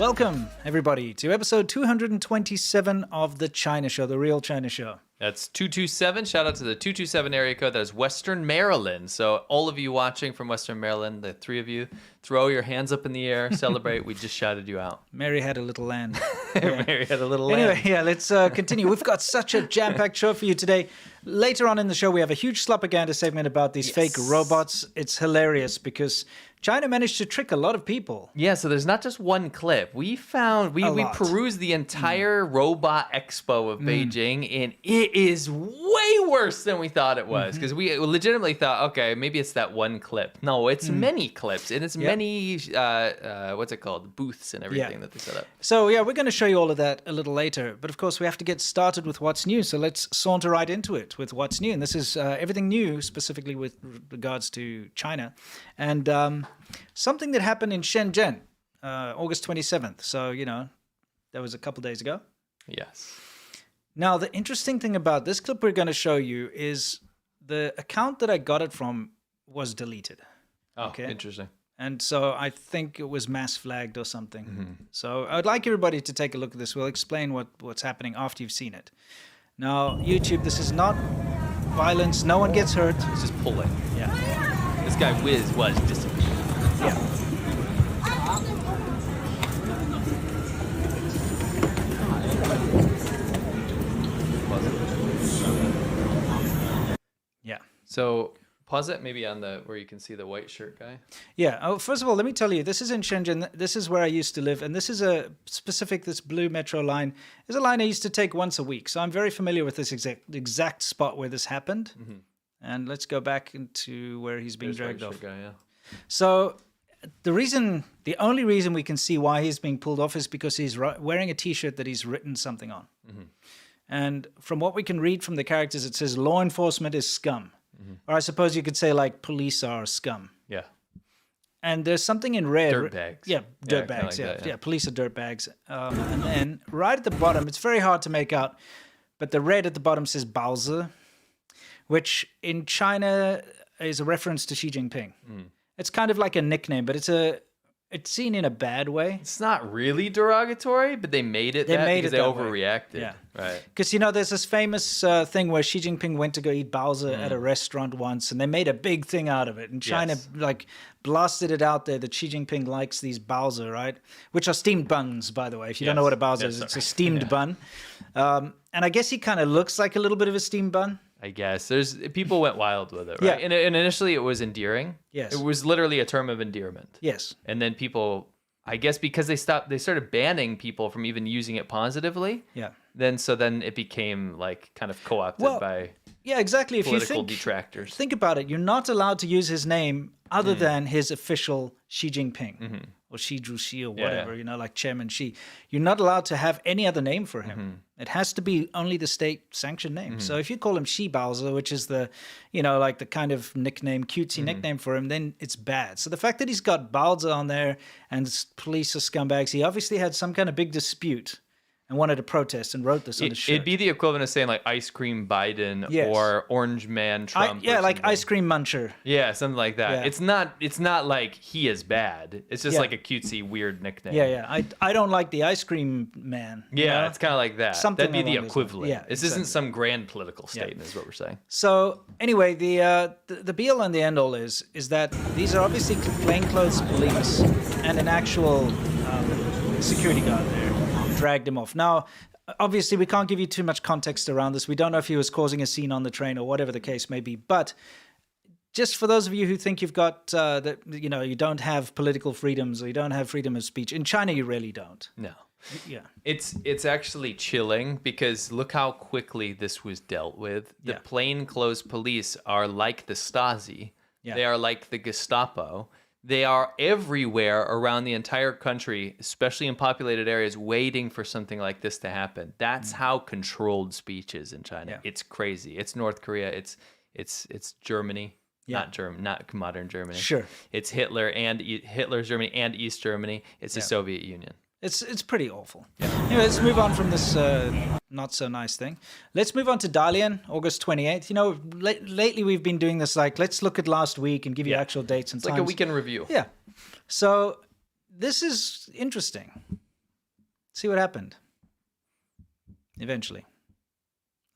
Welcome, everybody, to episode 227 of The China Show, The Real China Show. That's 227. Shout out to the 227 area code. That is Western Maryland. So all of you watching from Western Maryland, the three of you, throw your hands up in the air, celebrate. We just shouted you out. Mary had a little land. Yeah. Mary had a little land. Anyway, yeah, let's continue. We've got such a jam-packed show for you today. Later on in the show, we have a huge slapaganda segment about these fake robots. It's hilarious because China managed to trick a lot of people. Yeah, so there's not just one clip. We perused the entire robot expo of Beijing, and it is way worse than we thought it was. Because we legitimately thought, okay, maybe it's that one clip. No, it's many clips, and it's many, what's it called? Booths and everything that they set up. So, yeah, we're going to show you all of that a little later. But, of course, we have to get started with what's new. So let's saunter right into it with what's new. And this is everything new, specifically with regards to China. And something that happened in Shenzhen, August 27th. So, you know, that was a couple days ago. Yes. Now, the interesting thing about this clip we're going to show you is the account that I got it from was deleted. Oh, okay. Interesting. And so I think it was mass flagged or something. So I'd like everybody to take a look at this. We'll explain what's happening after you've seen it. Now, YouTube, this is not violence. No one gets hurt. It's just pulling. Yeah. This guy Wiz was disappeared. Yeah. Yeah. So pause it maybe on the where you can see the white shirt guy. Yeah. Oh, first of all, let me tell you, this is in Shenzhen. This is where I used to live, and this is this blue metro line is a line I used to take once a week. So I'm very familiar with this exact spot where this happened. And let's go back into where he's being dragged off. Guy, yeah. So the only reason we can see why he's being pulled off is because he's wearing a T-shirt that he's written something on. And from what we can read from the characters, it says law enforcement is scum. Or I suppose you could say like police are scum. Yeah. And there's something in red. Dirtbags. Yeah, dirtbags. Like that, yeah, police are dirtbags. And then right at the bottom, it's very hard to make out, but the red at the bottom says Baozi, which in China is a reference to Xi Jinping. It's kind of like a nickname, but it's seen in a bad way. It's not really derogatory, but they made it because they overreacted. Yeah. Right. Because, you know, there's this famous thing where Xi Jinping went to go eat baozi at a restaurant once, and they made a big thing out of it. And China, blasted it out there that Xi Jinping likes these baozi, right? Which are steamed buns, by the way. If you don't know what a baozi is, it's a steamed bun. And I guess he kind of looks like a little bit of a steamed bun. I guess people went wild with it, right? Yeah. And initially it was endearing. Yes. It was literally a term of endearment. Yes. And then people, I guess because they started banning people from even using it positively. Yeah. Then it became like kind of co-opted by exactly. political detractors. Think about it. You're not allowed to use his name other than his official Xi Jinping or Xi Zhuxi or whatever, you know, like Chairman Xi. You're not allowed to have any other name for him. It has to be only the state-sanctioned name. So if you call him Xi Baozi, which is the, you know, like the kind of nickname, cutesy nickname for him, then it's bad. So the fact that he's got Baozi on there and police are scumbags, he obviously had some kind of big dispute and wanted to protest and wrote this on his shirt. It'd be the equivalent of saying like ice cream Biden or orange man Trump. Like ice cream muncher. Yeah, something like that. Yeah. It's not like he is bad. It's just like a cutesy weird nickname. Yeah. I don't like the ice cream man. Yeah, you know? It's kind of like that. Something That'd be the along those equivalent. lines. Yeah, this isn't some grand political statement, is what we're saying. So anyway, the be all and the end all is that these are obviously plainclothes police and an actual security guard there dragged him off. Now, obviously, we can't give you too much context around this. We don't know if he was causing a scene on the train or whatever the case may be. But just for those of you who think you've got that, you know, you don't have political freedoms or you don't have freedom of speech, in China you really don't. No. Yeah. It's actually chilling because look how quickly this was dealt with. The plainclothes police are like the Stasi. Yeah. They are like the Gestapo. They are everywhere around the entire country, especially in populated areas, waiting for something like this to happen. That's how controlled speech is in China. Yeah. It's crazy. It's North Korea. It's Germany. Yeah. Not modern Germany. Sure. It's Hitler's Germany and East Germany. It's the Soviet Union. It's pretty awful. Yeah. Anyway, let's move on from this not so nice thing. Let's move on to Dalian, August 28th. You know, lately we've been doing this like, let's look at last week and give you actual dates and times. Like a weekend review. Yeah. So this is interesting. See what happened. Eventually.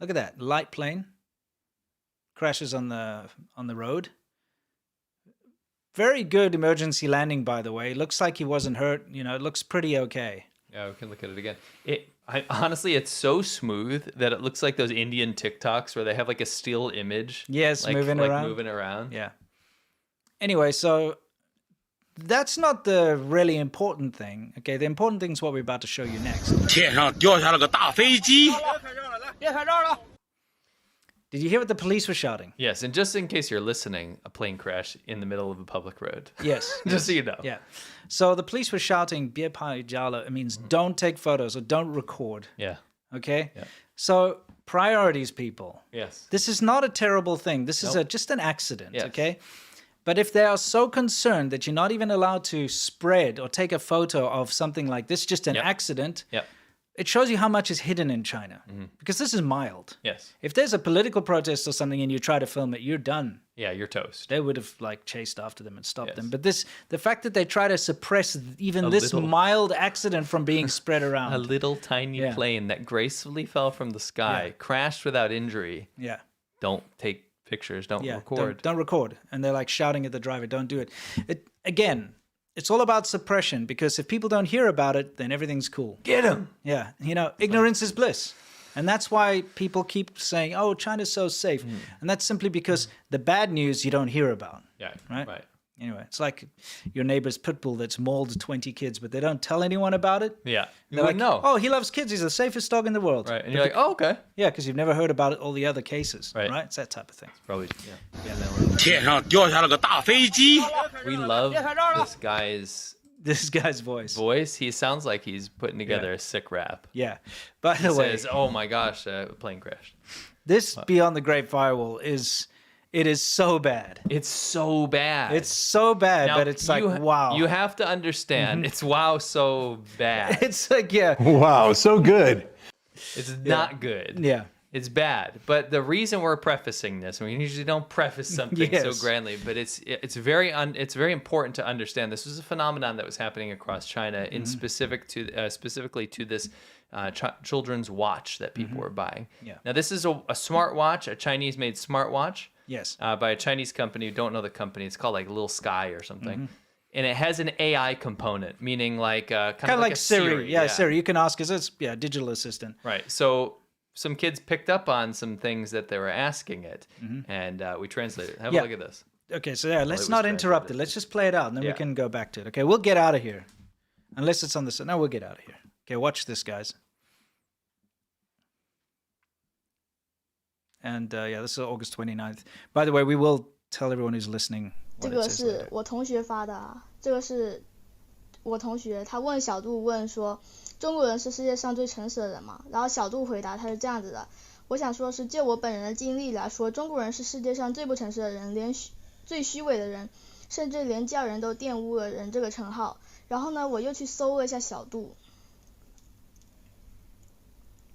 Look at that. Light plane. Crashes on the road. Very good emergency landing, by the way. Looks like he wasn't hurt. You know, it looks pretty okay. Yeah, we can look at it again. Honestly, it's so smooth that it looks like those Indian TikToks where they have like a still image. Yes, moving around. Yeah. Anyway, so that's not the really important thing. Okay, the important thing is what we're about to show you next. 天上掉下了个大飞机。 Did you hear what the police were shouting? Yes, and just in case you're listening, a plane crash in the middle of a public road. Yes. Just so you know. Yeah. So the police were shouting, 别拍照了. It means don't take photos or don't record. Yeah. Okay? Yeah. So priorities, people. Yes. This is not a terrible thing. This is just an accident, Yes. okay? But if they are so concerned that you're not even allowed to spread or take a photo of something like this, just an accident, it shows you how much is hidden in China. Because this is mild. Yes. If there's a political protest or something and you try to film it, you're done. Yeah, you're toast. They would have like chased after them and stopped them. But the fact that they try to suppress even this mild accident from being spread around. A little tiny plane that gracefully fell from the sky, crashed without injury. Yeah. Don't take pictures. Don't record. Don't record. And they're like shouting at the driver, don't do it. Again, it's all about suppression, because if people don't hear about it, then everything's cool. Get him. Yeah. You know, ignorance is bliss. And that's why people keep saying, oh, China's so safe. And that's simply because the bad news you don't hear about. Yeah. Right? Anyway, it's like your neighbor's pit bull that's mauled 20 kids, but they don't tell anyone about it. Yeah. You They're wouldn't like, know. oh, he loves kids. He's the safest dog in the world. Right. And you're like, oh, okay. Yeah, because you've never heard about all the other cases. Right. It's that type of thing. Probably, 天上掉下了个大飞机。 We love this guy's voice. He sounds like he's putting together a sick rap. Yeah. By He the way, says, oh my gosh, a plane crashed. this Beyond the Great Firewall is so bad. It's so bad. It's so bad Now, that it's like, wow. You have to understand, it's so bad. It's like, yeah. Wow, so good. It's not good. Yeah. It's bad. But the reason we're prefacing this, we usually don't preface something so grandly, but it's very important to understand this was a phenomenon that was happening across China, in specifically to this children's watch that people were buying. Yeah. Now this is a smartwatch, a Chinese-made smartwatch. Yes. By a Chinese company. You don't know the company. It's called like Little Sky or something. And it has an AI component, meaning like kind of like a Siri. Yeah, Siri. You can ask us. It's digital assistant. Right. So some kids picked up on some things that they were asking it, and we translated it. Have a look at this. Okay, so let's not interrupt it. Let's just play it out, and then we can go back to it. Okay, we'll get out of here. Unless it's on the... No, we'll get out of here. Okay, watch this, guys. And this is August 29th. By the way, we will tell everyone who's listening what 这 it 个 says 是 later. 我同学发的啊，这个是我同学，他问小杜问说，中国人是世界上最诚实的人吗？然后小杜回答他是这样子的，我想说是就我本人的经历来说，中国人是世界上最不诚实的人，最虚伪的人，甚至连叫人都玷污了人这个称号。然后呢，我又去搜了一下小杜，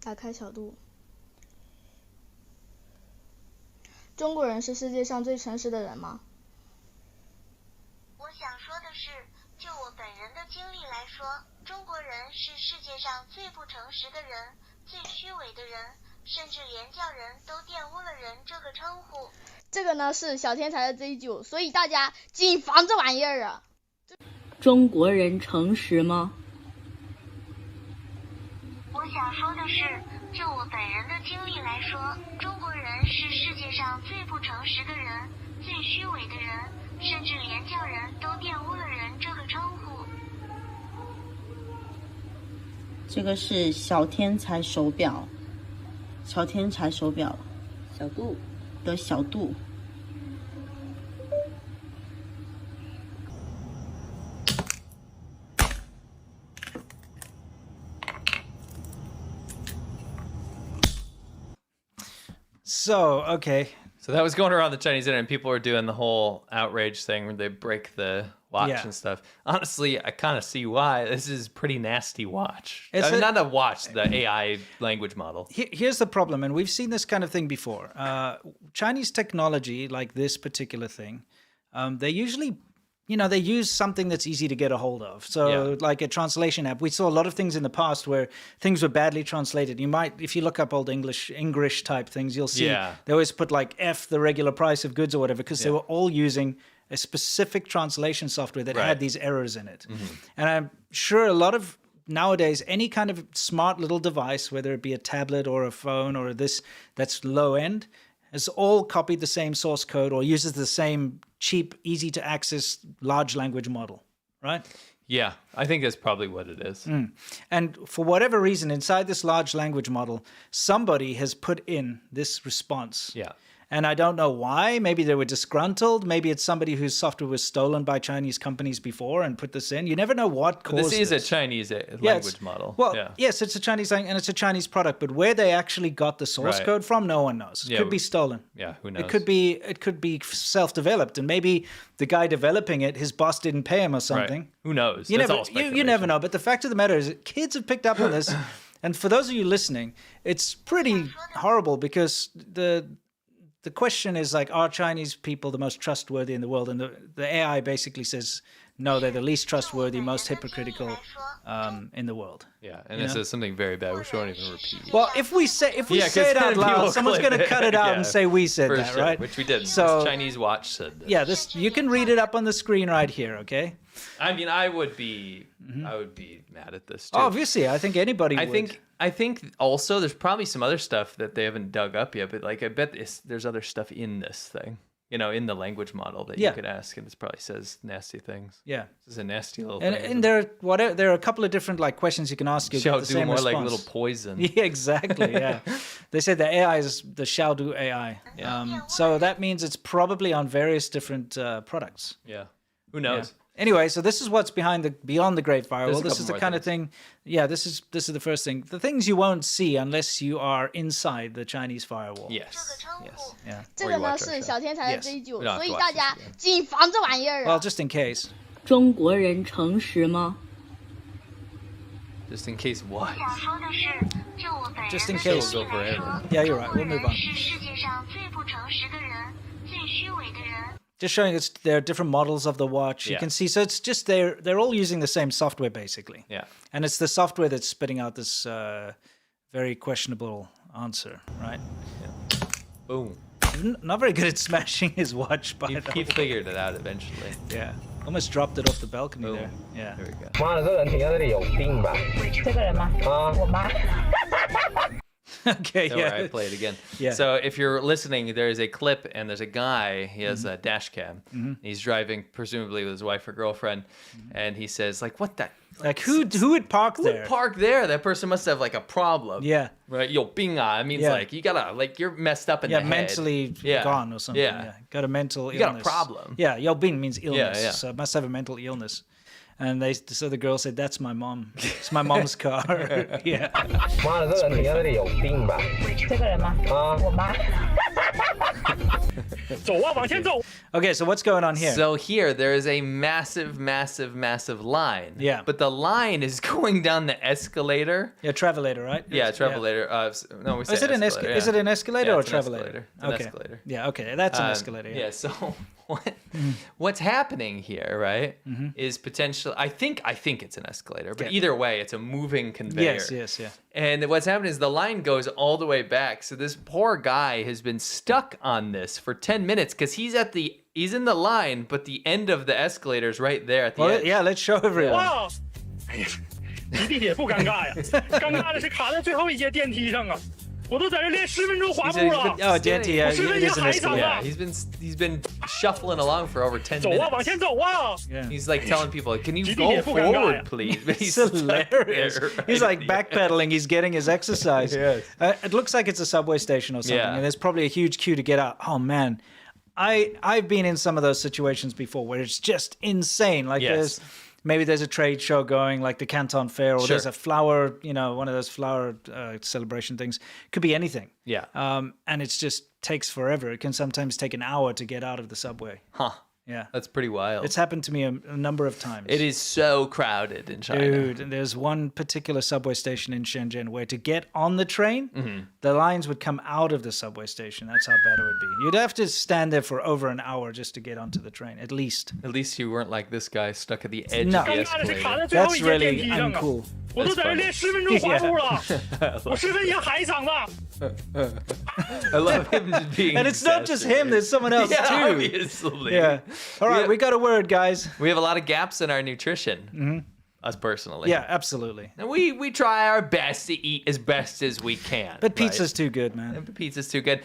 打开小杜。中国人是世界上最诚实的人吗？我想说的是，就我本人的经历来说，中国人是世界上最不诚实的人，最虚伪的人，甚至连叫人都玷污了人这个称呼。这个呢是小天才的追究，所以大家谨防这玩意儿啊。中国人诚实吗？我想说的是，就我本人的经历来说，中国人是世界上最不诚实的人，最虚伪的人，甚至连叫人都玷污了人这个称呼。这个是小天才手表，小天才手表，小杜的小杜。So, okay. So that was going around the Chinese internet, and people were doing the whole outrage thing where they break the watch and stuff. Honestly, I kind of see why. This is pretty nasty watch. Not a watch, the AI language model. Here's the problem, and we've seen this kind of thing before. Chinese technology, like this particular thing, they usually they use something that's easy to get a hold of. So like a translation app, we saw a lot of things in the past where things were badly translated. You might, if you look up old English type things, you'll see they always put like F the regular price of goods or whatever, because they were all using a specific translation software that had these errors in it. And I'm sure a lot of nowadays, any kind of smart little device, whether it be a tablet or a phone or this that's low end, has all copied the same source code or uses the same cheap, easy to access large language model, right? Yeah, I think that's probably what it is. And for whatever reason, inside this large language model, somebody has put in this response. Yeah. And I don't know why. Maybe they were disgruntled. Maybe it's somebody whose software was stolen by Chinese companies before and put this in. You never know what caused this is a Chinese language model. Well, yes, it's a Chinese language and it's a Chinese product. But where they actually got the source code from, no one knows. It could be stolen. Yeah, who knows? It could be self-developed, and maybe the guy developing it, his boss didn't pay him or something. Right. Who knows? You never know. But the fact of the matter is, that kids have picked up on this, and for those of you listening, it's pretty horrible because the question is like, are Chinese people the most trustworthy in the world? And the AI basically says, no, they're the least trustworthy, most hypocritical in the world. Yeah, and it says something very bad, which we won't even repeat. Well, if we say it out loud, someone's going to cut it out and say we said that, sure, right? Which we did. So, this Chinese watch said this. Yeah, you can read it up on the screen right here, okay? I mean, I would be mad at this too. Obviously, I think anybody would. I think also there's probably some other stuff that they haven't dug up yet, but like I bet there's other stuff in this thing, in the language model that you could ask, and it probably says nasty things. Yeah, this is a nasty little thing. And there are a couple of different like questions you can ask. You Shall get the do same more response. like little poison. Yeah, exactly. Yeah, they say the AI is the shall do AI. Yeah. So that means it's probably on various different products. Yeah, who knows? Yeah. Anyway, so this is what's beyond the Great Firewall. This is the kind of thing. Yeah, this is the first thing. The things you won't see unless you are inside the Chinese firewall. Yes. Yeah. 这个呢是小天才的这一句，所以大家谨防这玩意儿。Well, just in case. 中国人诚实吗？ Just in case what? Just in case. We'll go forever. Yeah, you're right. We'll move on. Just showing us there are different models of the watch. You can see, so it's just they're all using the same software basically. Yeah. And it's the software that's spitting out this very questionable answer, right? Yeah. Boom. Not very good at smashing his watch, but he figured it out eventually. Yeah. Almost dropped it off the balcony there. Yeah. There we go. 妈的，这个人停在这里有病吧？这个人吗？我妈。 Okay, Don't worry, I play it again. Yeah. So if you're listening, there is a clip and there's a guy, he has a dash cam. He's driving presumably with his wife or girlfriend, and he says like, what the? Like who would park Who there? would park there? That person must have like a problem. Yeah. Right? Yo, binga. It means like you gotta you're messed up in the head. Mentally gone or something. Yeah. Got a mental illness. You got a problem. Yeah, Yo Bing means illness. Yeah. So it must have a mental illness. And so the girl said, "That's my mom. It's my mom's car." Yeah. 妈的，这个人停在这里有病吧？这个人吗？我妈。走啊，往前走。 Okay, so what's going on here? So here there is a massive, massive, massive line. Yeah. But the line is going down the escalator. Yeah, travelator, right? Yeah, travelator. No, we say Is it an escalator. Is it an escalator or it's an travelator? escalator. It's an Okay. escalator. Yeah, okay, that's an escalator. Yeah. So what's happening here, right? Is potential. I think it's an escalator, but either way, it's a moving conveyor. Yes. And what's happening is the line goes all the way back. So this poor guy has been stuck on this for 10 minutes because he's in the line, but the end of the escalator is right there at the edge. Yeah, let's show everyone. 哇！哎呀，挤地铁不尴尬呀，尴尬的是卡在最后一节电梯上啊！我都在这练10分钟滑步了。 Oh, Dante, yeah, It's it is an escalator. Yeah, he's been shuffling along for over 10 走 minutes. 啊，往前走啊！ Yeah. He's like telling people, "Can you挤地 go 铁不尴尬呀。 forward, please?" But he's It's stuck hilarious. there, He's like backpedaling. He's getting his exercise. Yes. It looks like it's a subway station or something, Yeah. and there's probably a huge queue to get out. Oh man, I've been in some of those situations before where it's just insane. Like Yes. there's a trade show going, like the Canton Fair, or Sure. there's a flower, one of those flower celebration things. Could be anything. Yeah. And it's just takes forever. It can sometimes take an hour to get out of the subway. Huh. Yeah. That's pretty wild. It's happened to me a number of times. It is so crowded in China. Dude, and there's one particular subway station in Shenzhen where to get on the train, the lines would come out of the subway station. That's how bad it would be. You'd have to stand there for over an hour just to get onto the train, at least. At least you weren't like this guy stuck at the edge No. of the 尴尬的是卡 escalator. 在最后 That's 一节电 really 梯上啊！ uncool. 我都在这练10分钟滑步了，我10分也海场的。 I love him just being And it's not just him, there's someone else yeah, too. obviously. Yeah. All right, we got a word, guys. We have a lot of gaps in our nutrition. Us personally. Yeah, absolutely. And we try our best to eat as best as we can. But right? pizza's too good, man. Pizza's too good.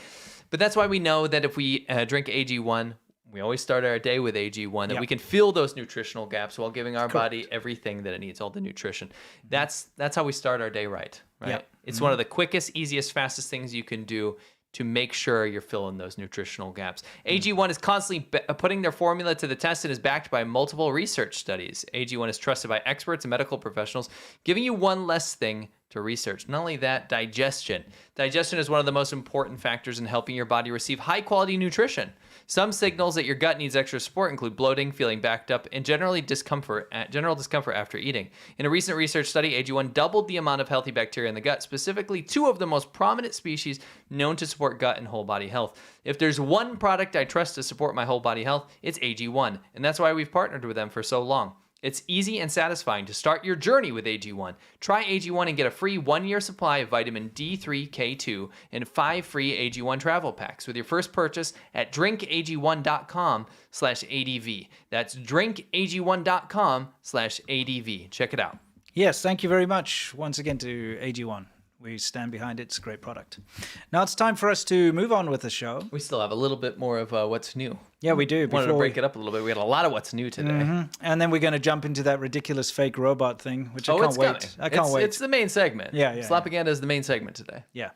But that's why we know that if we drink AG1, we always start our day with AG1, that we can fill those nutritional gaps while giving our body everything that it needs, all the nutrition. That's how we start our day right? Yep. It's one of the quickest, easiest, fastest things you can do to make sure you're filling those nutritional gaps. AG1 is constantly putting their formula to the test and is backed by multiple research studies. AG1 is trusted by experts and medical professionals, giving you one less thing to research. Not only that, digestion. Digestion is one of the most important factors in helping your body receive high-quality nutrition. Some signals that your gut needs extra support include bloating, feeling backed up, and general discomfort after eating. In a recent research study, AG1 doubled the amount of healthy bacteria in the gut, specifically 2 of the most prominent species known to support gut and whole body health. If there's one product I trust to support my whole body health, it's AG1, and that's why we've partnered with them for so long. It's easy and satisfying to start your journey with AG1. Try AG1 and get a free 1-year supply of vitamin D3K2 and 5 free AG1 travel packs with your first purchase at drinkag1.com/ADV. That's drinkag1.com/ADV. Check it out. Yes, thank you very much once again to AG1. We stand behind it. It's a great product. Now it's time for us to move on with the show. We still have a little bit more of what's new. Yeah, we do. Wanted to break it up a little bit. We got a lot of what's new today. And then we're going to jump into that ridiculous fake robot thing, which I can't wait. Coming. I can't wait. It's the main segment. Yeah. Slapaganda is the main segment today. Yeah.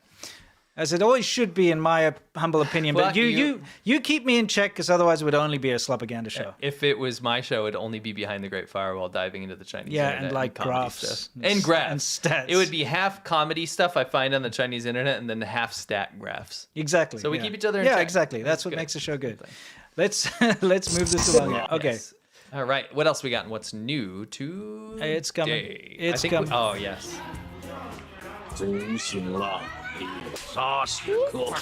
As it always should be, in my humble opinion. But you keep me in check, because otherwise it would only be a slapaganda show. If it was my show, it'd only be behind the Great Firewall, diving into the Chinese internet. And like comedy graphs. stuff. And graphs. And stats. It would be half comedy stuff I find on the Chinese internet, and then half stat graphs. Exactly. So we keep each other in check. Yeah, exactly. That's what makes the show good. Let's move this along. Okay. Yes. All right. What else we got and what's new today? It's coming. It's coming. Oh, yes. 执行了你杀时刻。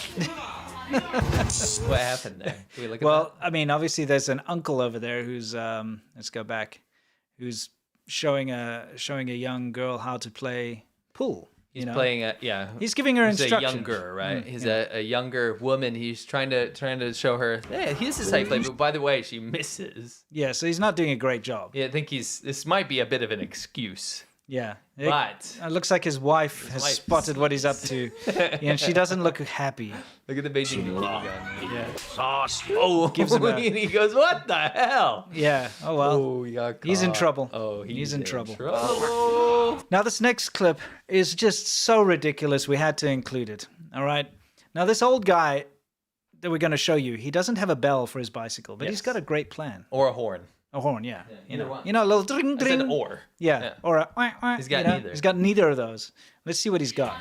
What happened there? Can we look at Well, I mean, obviously there's an uncle over there who's let's go back, who's showing a young girl how to play pool. He's playing He's giving her He's instructions. a younger, right? He's a younger woman. He's trying to show her, hey, this is how you play. But by the way, she misses. Yeah, so he's not doing a great job. Yeah, I think this might be a bit of an excuse. Yeah. But it looks like his wife has spotted what he's up to. And she doesn't look happy. Look at the Beijing gun. Yeah. 杀时 Oh, Gives him a- and he goes, what the hell? Yeah. Oh, well. Oh, he got He's in caught. trouble. Oh, He's in trouble. trouble. Now, this next clip is just so ridiculous, we had to include it. All right? Now, this old guy that we're going to show you, he doesn't have a bell for his bicycle, but he's got a great plan. Or a horn. A horn, yeah. either one. A little ding, I said ding. or. Yeah. Yeah. Or a He's got neither. He's got neither of those. Let's see what he's got.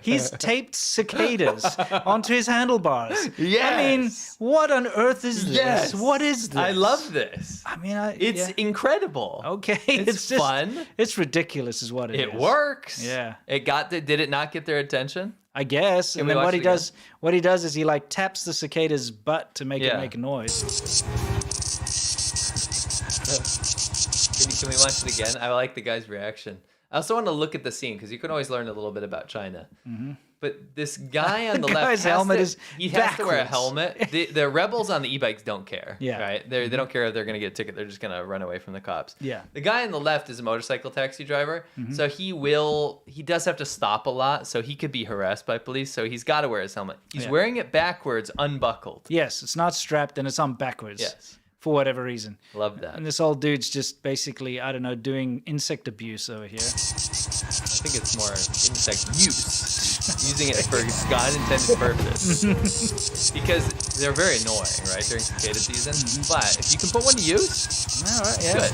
He's taped cicadas onto his handlebars. Yes. I mean, what on earth is this? Yes. What is this? I love this. I mean, It's incredible. okay. It's just fun. It's ridiculous, is what it is. It works. Yeah. Did it not get their attention? I guess. Can And we then watch what it he does is he like taps the cicada's butt to make it Yeah. make a noise. Can we watch it again? I like the guy's reaction. I also want to look at the scene because you can always learn a little bit about China. Mm-hmm. But this guy on the left, guy's helmet is he has to wear a backwards. helmet. The rebels on the e-bikes don't care. Yeah. Right? They don't care if they're going to get a ticket. They're just going to run away from the cops. Yeah. The guy on the left is a motorcycle taxi driver. So he does have to stop a lot. So he could be harassed by police. So he's got to wear his helmet. He's wearing it backwards, unbuckled. Yes, it's not strapped and it's on backwards. Yes. For whatever reason. Love that. And this old dude's just basically, I don't know, doing insect abuse over here. I think it's more insect use. Using it for its God-intended purpose. Because they're very annoying, right, during cicada season. But if you can put one to use, All right, yeah. good.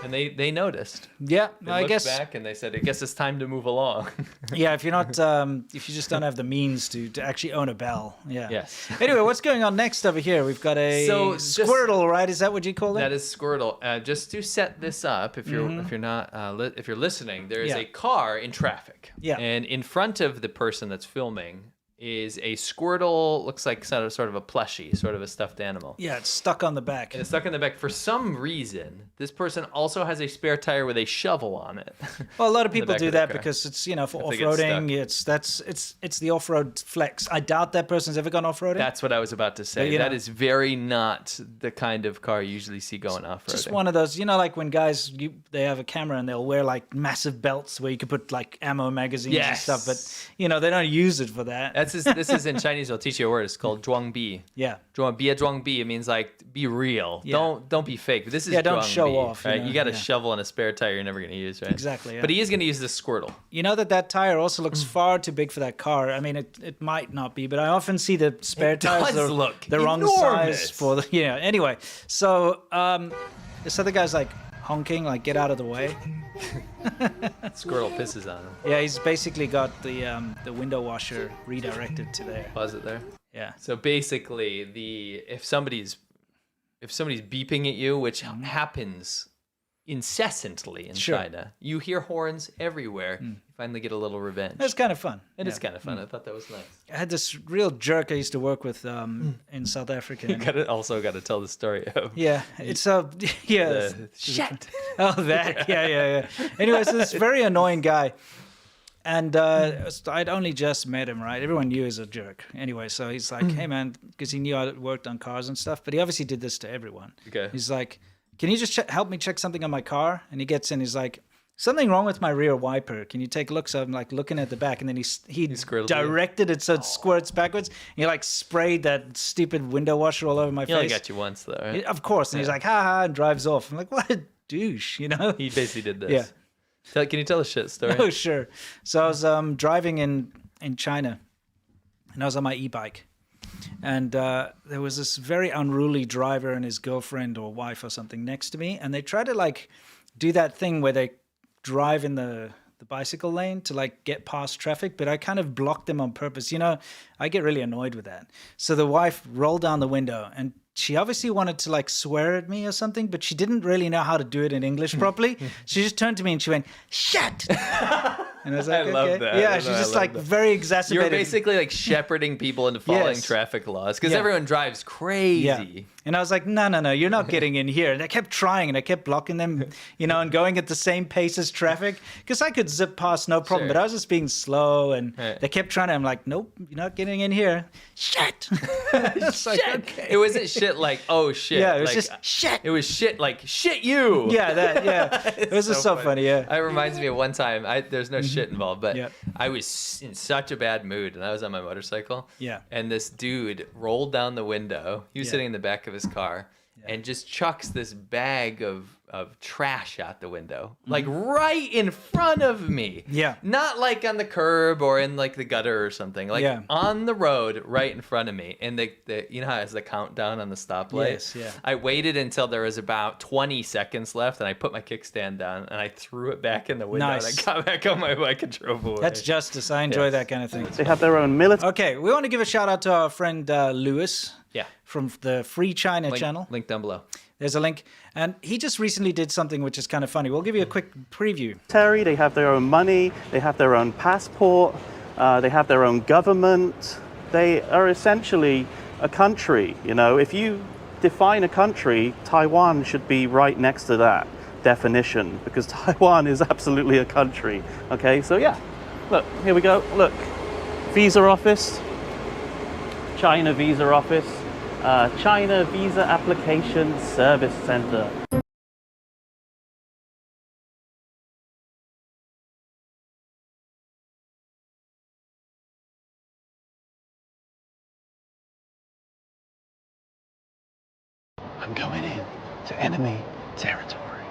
And And they noticed. Yeah, They I looked guess. back and they said, I guess it's time to move along. Yeah, if you're not, if you just don't have the means to actually own a bell. Yeah. Yes. Anyway, what's going on next over here? We've got a So, just- Squirtle, right? Is that what you call it? That is Squirtle. Just to set this up, if you're not if you're listening, there is Yeah. a car in traffic. Yeah. And in front of the person that's filming is a Squirtle. Looks like sort of a plushie, sort of a stuffed animal. Yeah, it's stuck on the back. And it's stuck in the back. For some reason, this person also has a spare tire with a shovel on it. Well, a lot of the people back do of the that car. because it's for If they get off-roading. It's the off-road flex. I doubt that person's ever gone off-roading. That's what I was about to say. But, That is very not the kind of car you usually see going off-roading. Just one of those, like when guys they have a camera and they'll wear like massive belts where you can put like ammo magazines and Yes. stuff, but they don't use it for that. This is in Chinese. I'll teach you a word. It's called 装逼. Yeah. 装逼. It means like be real. Yeah. Don't be fake. But this is don't 装逼, show off, Right? You got a yeah. shovel and a spare tire you're never going to use, right? Exactly, yeah. But he is going to use the Squirtle. You know that tire also looks far too big for that car. I mean, it might not be, but I often see the spare tires does are look the wrong enormous. size for the. Anyway, so this other guy's like honking, like get out of the way. Squirtle pisses on him. Yeah, he's basically got the window washer redirected to there. Pause it there. Yeah. So basically, if somebody's beeping at you, which happens incessantly in Sure. China, you hear horns everywhere. You finally get a little revenge. That's kind of fun. It is kind of fun. I thought that was nice. I had this real jerk I used to work with in South Africa. You also got to tell the story of Yeah, it's yeah. shit. Oh, that. Yeah. Anyway, so this very annoying guy. And I'd only just met him, right? Everyone knew he was a jerk. Anyway, so he's like, hey, man, because he knew I worked on cars and stuff. But he obviously did this to everyone. Okay. He's like, can you just help me check something on my car? And he gets in, he's like, something wrong with my rear wiper. Can you take a look? So I'm like looking at the back. And then he squirreled directed it so it squirts backwards. And he like sprayed that stupid window washer all over my He only face. got you once, though, right? Of course. And he's like, ha ha, and drives off. I'm like, what a douche, He basically did this. Yeah. Can you tell a shit story? Oh, sure. So I was driving in China, and I was on my e-bike. And there was this very unruly driver and his girlfriend or wife or something next to me. And they try to, like, do that thing where they drive in the bicycle lane to, like, get past traffic. But I kind of blocked them on purpose. I get really annoyed with that. So the wife rolled down the window, and she obviously wanted to like swear at me or something, but she didn't really know how to do it in English properly. She just turned to me and she went, "Shit!" And I was like, I love okay. that. Yeah, I she's love just like that. very You're exacerbated. basically like shepherding people into following Yes. traffic laws because Yeah. everyone drives crazy. Yeah. And I was like, no, you're not getting in here. And I kept trying and I kept blocking them, and going at the same pace as traffic because I could zip past no problem, Sure. but I was just being slow and Right. they kept trying to, I'm like, nope, you're not getting in here. Shit. It's like, Shit. okay. It wasn't shit like, oh shit. Yeah, it was like, just shit. It was shit like, shit you. Yeah, it was just so funny, yeah. It reminds me of one time, there's no shit involved, but Yeah. I was in such a bad mood and I was on my motorcycle. Yeah. And this dude rolled down the window. He was Yeah. sitting in the back of his car and just chucks this bag of trash out the window, like right in front of me. Yeah. Not like on the curb or in like the gutter or something, like Yeah. on the road right in front of me. And the you know how it has the countdown on the stoplight? Yes, yeah. I waited until there was about 20 seconds left and I put my kickstand down and I threw it back in the window Nice. and I got back on my bike and drove away. That's justice. I enjoy Yes. that kind of thing. They have their own military. Okay, we want to give a shout out to our friend Lewis Yeah. from the Free China channel. Link down below. There's a link. And he just recently did something which is kind of funny. We'll give you a quick preview. They have their own money. They have their own passport. They have their own government. They are essentially a country. If you define a country, Taiwan should be right next to that definition because Taiwan is absolutely a country. Okay, so yeah, look, here we go. Look, visa office, China visa office. China Visa Application Service Center. I'm going in to enemy territory.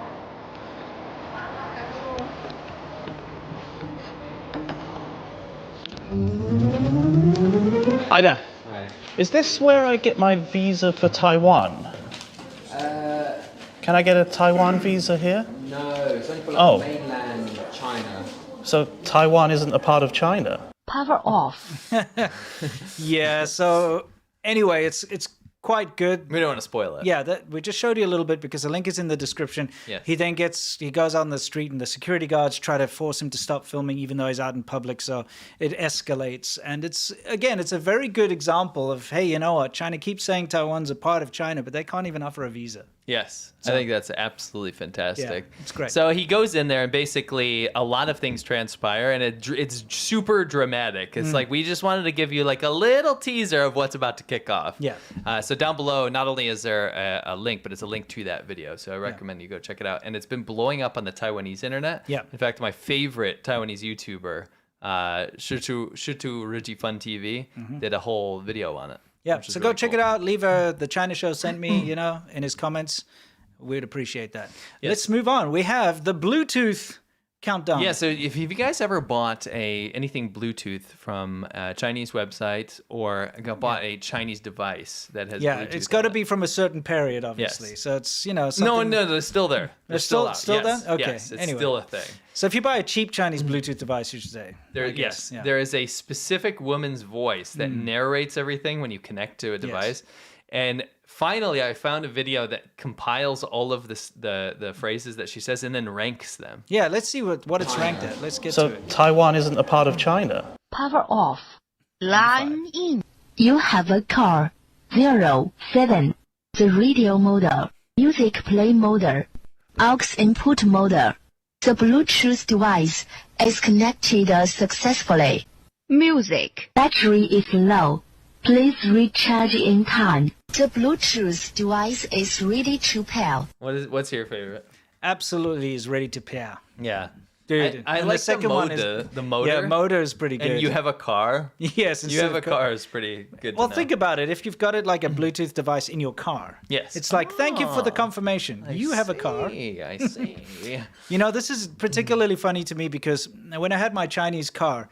Hi there. Is this where I get my visa for Taiwan? Can I get a Taiwan visa here? No, Oh. mainland China. So Taiwan isn't a part of China? Power off. Yeah, so anyway, it's quite good. We don't want to spoil it. Yeah, we just showed you a little bit because the link is in the description. Yes. He then goes out on the street and the security guards try to force him to stop filming even though he's out in public. So it escalates. And it's a very good example of, hey, you know what? China keeps saying Taiwan's a part of China, but they can't even offer a visa. Yes, I think that's absolutely fantastic. Yeah, it's great. So he goes in there, and basically a lot of things transpire, and it's super dramatic. It's like we just wanted to give you like a little teaser of what's about to kick off. Yeah. So down below, not only is there a link, but it's a link to that video. So I recommend you go check it out. And it's been blowing up on the Taiwanese internet. Yeah. In fact, my favorite Taiwanese YouTuber, Shitu Riji Fun TV, did a whole video on it. Yeah, so go check it out. Leave the China Show sent me, in his comments. We'd appreciate that. Yes. Let's move on. We have the Bluetooth countdown. Yeah, so if you guys ever bought anything Bluetooth from a Chinese website or bought a Chinese device that has Bluetooth it's got to on be from a certain period, obviously. Yes. So it's, something... No, they're still there. They're still out. Still Yes, there? Okay, yes, it's anyway. still a thing. So if you buy a cheap Chinese Bluetooth device, you should say. Yes, there is a specific woman's voice that narrates everything when you connect to a device. And finally, I found a video that compiles all of the phrases that she says and then ranks them. Yeah, let's see what it's ranked at. Let's get to So it. Taiwan isn't a part of China? Power off. Line in. You have a car. 07. The radio model. Music play model. Aux input model. The Bluetooth device is connected successfully. Music. Battery is low. Please recharge in time. The Bluetooth device is ready to pair. What's your favorite? Absolutely is ready to pair. Yeah. Dude, I and like the second one is the motor. Yeah, motor is pretty good. And you have a car. Yes, You have a car is pretty good. Well, to know. think about it. If you've got it like a Bluetooth device in your car, Yes. it's like, thank you for the confirmation. You have a car. I see. This is particularly funny to me because when I had my Chinese car,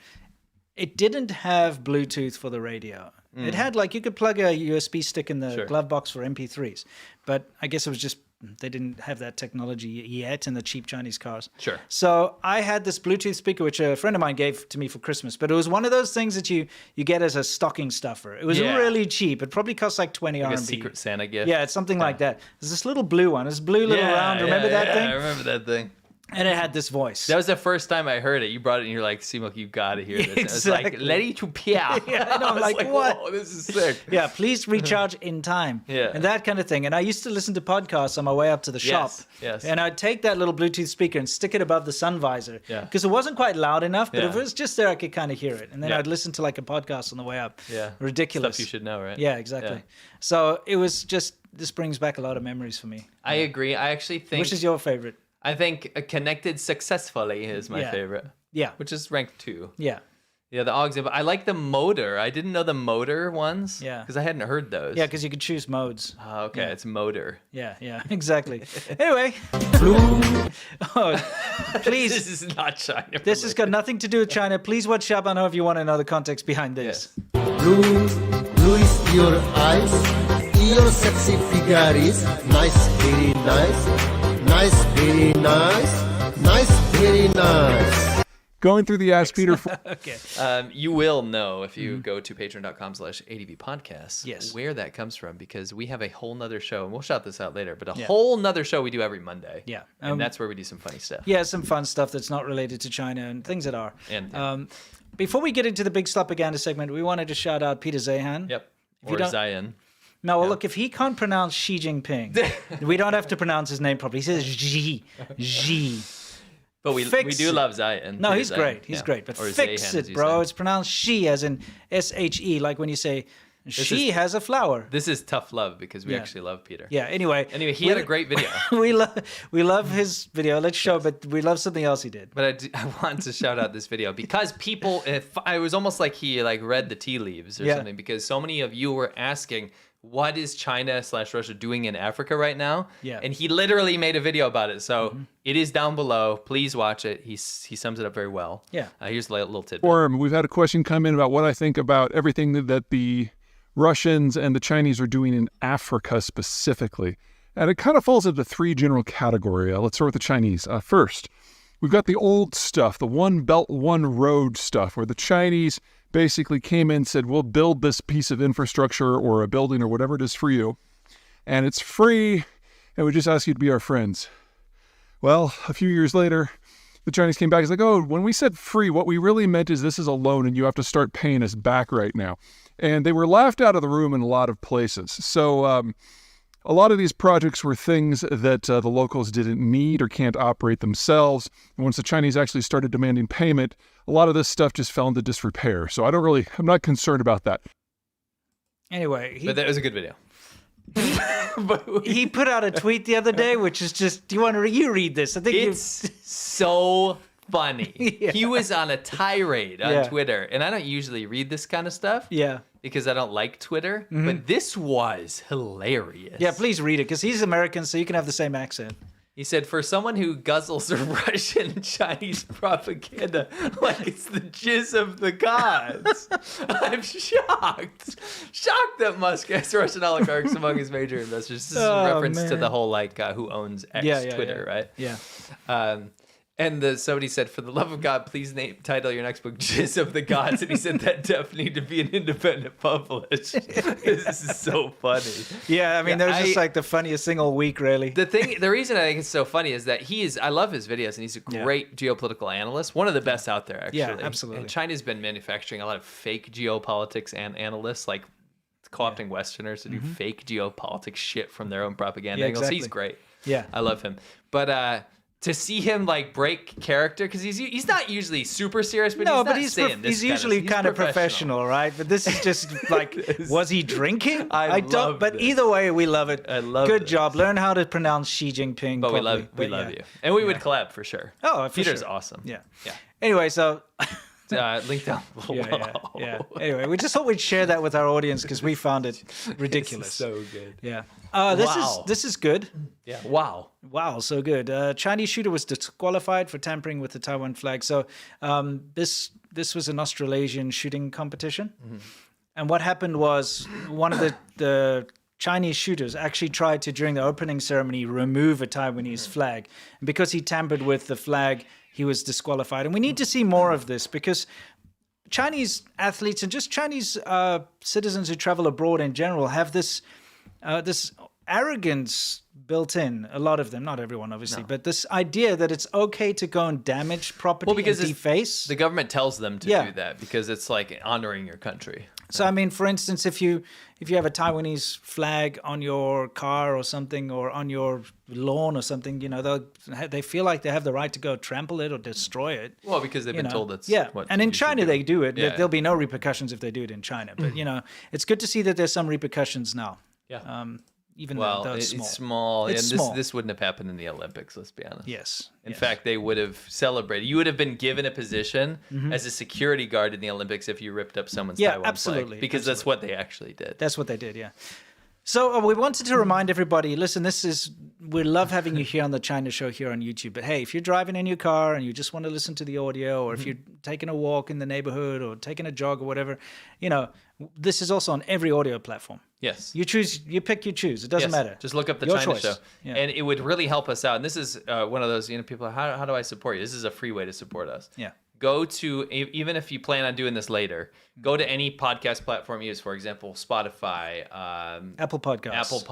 it didn't have Bluetooth for the radio. It had you could plug a USB stick in the glove box for MP3s, but I guess it was just they didn't have that technology yet in the cheap Chinese cars. Sure. So I had this Bluetooth speaker, which a friend of mine gave to me for Christmas, but it was one of those things that you get as a stocking stuffer. It was really cheap. It probably cost like 20 Like RMB. a Secret Santa gift. Yeah, it's something like that. There's this little blue one. This blue little round. Remember that thing? I remember that thing. And it had this voice. That was the first time I heard it. You brought it and you're like, Simoke, you gotta hear this. And it's Exactly. like, let it to pia. Yeah, I know, I'm like, what? Whoa, this is sick. Yeah, please recharge in time. Yeah. And that kind of thing. And I used to listen to podcasts on my way up to the shop. Yes. And I'd take that little Bluetooth speaker and stick it above the sun visor. Yeah. Because it wasn't quite loud enough, but if Yeah. it was just there, I could kind of hear it. And then Yeah. I'd listen to like a podcast on the way up. Yeah. Ridiculous. Stuff you should know, right? Yeah, exactly. Yeah. So it was just, this brings back a lot of memories for me. I agree. I actually think... Which is your favorite? I think Connected Successfully is my favorite. Yeah. Which is ranked 2. Yeah. Yeah, the AUX. But I like the motor. I didn't know the motor ones. Yeah. Because I hadn't heard those. Yeah, because you could choose modes. Oh, okay, it's motor. Yeah, exactly. Anyway. Please. This is not China. This has got nothing to do with China. Please watch Shabanho if you want to know the context behind this. Blue is your eyes. Your sexy figure is nice, very nice. Nice, very nice. Nice, very nice. Going through the Ask Peter. Okay. You will know if you go to patreon.com/ADVPodcast Yes. where that comes from, because we have a whole nother show, and we'll shout this out later, but a whole nother show we do every Monday. Yeah. And that's where we do some funny stuff. Yeah, some fun stuff that's not related to China and things that are. And before we get into the big slapaganda segment, we wanted to shout out Peter Zahan. Yep. If you Or don't- Zion. No, well, look, if he can't pronounce Xi Jinping, we don't have to pronounce his name properly. He says Xi. But we Fix do it. love Zion. No, Peter he's Zion. great. He's Yeah. great. But Or fix Zahan, as it, you bro. say. It's pronounced she, as in SHE, like when you say she has a flower. This is tough love because we Yeah. actually love Peter. Yeah, anyway. He had a great video. we love his video. Let's show, but we love something else he did. But I want to shout out this video because people, it was almost like he read the tea leaves or something, because so many of you were asking, what is China/Russia doing in Africa right now? Yeah. And he literally made a video about it. So it is down below. Please watch it. He sums it up very well. Yeah. Here's a little tidbit. We've had a question come in about what I think about everything that the Russians and the Chinese are doing in Africa specifically. And it kind of falls into 3 general categories. Let's start with the Chinese. First, we've got the old stuff, the one belt, one road stuff, where the Chinese basically came in and said, we'll build this piece of infrastructure or a building or whatever it is for you. And it's free, and we just ask you to be our friends. Well, a few years later, the Chinese came back and was like, oh, when we said free, what we really meant is this is a loan and you have to start paying us back right now. And they were laughed out of the room in a lot of places. So a lot of these projects were things that the locals didn't need or can't operate themselves. And once the Chinese actually started demanding payment, a lot of this stuff just fell into disrepair. So I'm not concerned about that. Anyway. But that was a good video. He put out a tweet the other day, which is just, do you want to read this? I think it's so funny. Yeah. He was on a tirade on Twitter, and I don't usually read this kind of stuff. Yeah. Because I don't like Twitter, but this was hilarious. Yeah, please read it, because he's American, so you can have the same accent. He said, for someone who guzzles Russian and Chinese propaganda like it's the jizz of the gods, I'm shocked. Shocked that Musk has Russian oligarchs among his major investors. This is a reference to the whole, who owns X Twitter, right? Yeah. And somebody said, for the love of God, please title your next book Jizz of the Gods. And he said that definitely need to be an independent publish. This is so funny. Yeah, I mean, there's just the funniest thing all week, really. The reason I think it's so funny is that I love his videos, and he's a great geopolitical analyst. One of the best out there, actually. Yeah, absolutely. And China's been manufacturing a lot of fake geopolitics and analysts, like co-opting Westerners to do fake geopolitics shit from their own propaganda angles. Exactly. He's great. Yeah. I love him. But to see him break character, because he's not usually super serious, but he's usually kind of professional, right? But this is just was he drinking? I don't. But either way, we love it. I love Good job. Learn how to pronounce Xi Jinping. But we love you, and we would collab for sure. Oh, Peter's sure. awesome. Yeah. Yeah. Anyway, so. Link down below. Yeah. Anyway, we just thought we'd share that with our audience because we found it ridiculous. So good. Yeah. Wow. This is good. Yeah. Wow. Wow, so good. Chinese shooter was disqualified for tampering with the Taiwan flag. So this was an Australasian shooting competition. And what happened was one of the Chinese shooters actually tried to, during the opening ceremony, remove a Taiwanese flag. And because he tampered with the flag, he was disqualified. And we need to see more of this, because Chinese athletes and just Chinese citizens who travel abroad in general have this arrogance built in. A lot of them, not everyone, obviously, but this idea that it's okay to go and damage property and deface. The government tells them to do that because it's like honoring your country. So, I mean, for instance, if you have a Taiwanese flag on your car or something, or on your lawn or something, they feel like they have the right to go trample it or destroy it. Well, because they've been told it's and in China they do it. There'll be no repercussions if they do it in China. But it's good to see that there's some repercussions now. Yeah. Even though it's small. It's small. This wouldn't have happened in the Olympics, let's be honest. Yes. In fact, they would have celebrated. You would have been given a position as a security guard in the Olympics if you ripped up someone's Taiwan flag. Because that's what they actually did. That's what they did, yeah. So we wanted to remind everybody, listen, we love having you here on the China Show here on YouTube. But hey, if you're driving in your car and you just want to listen to the audio, or if you're taking a walk in the neighborhood or taking a jog or whatever, this is also on every audio platform. Yes. You choose, you pick, you choose. It doesn't matter. Just look up the Your China choice. Show. Yeah. And it would really help us out. And this is one of those, people, how do I support you? This is a free way to support us. Yeah. Go to, even if you plan on doing this later, go to any podcast platform you use, for example, Spotify, Apple Podcasts,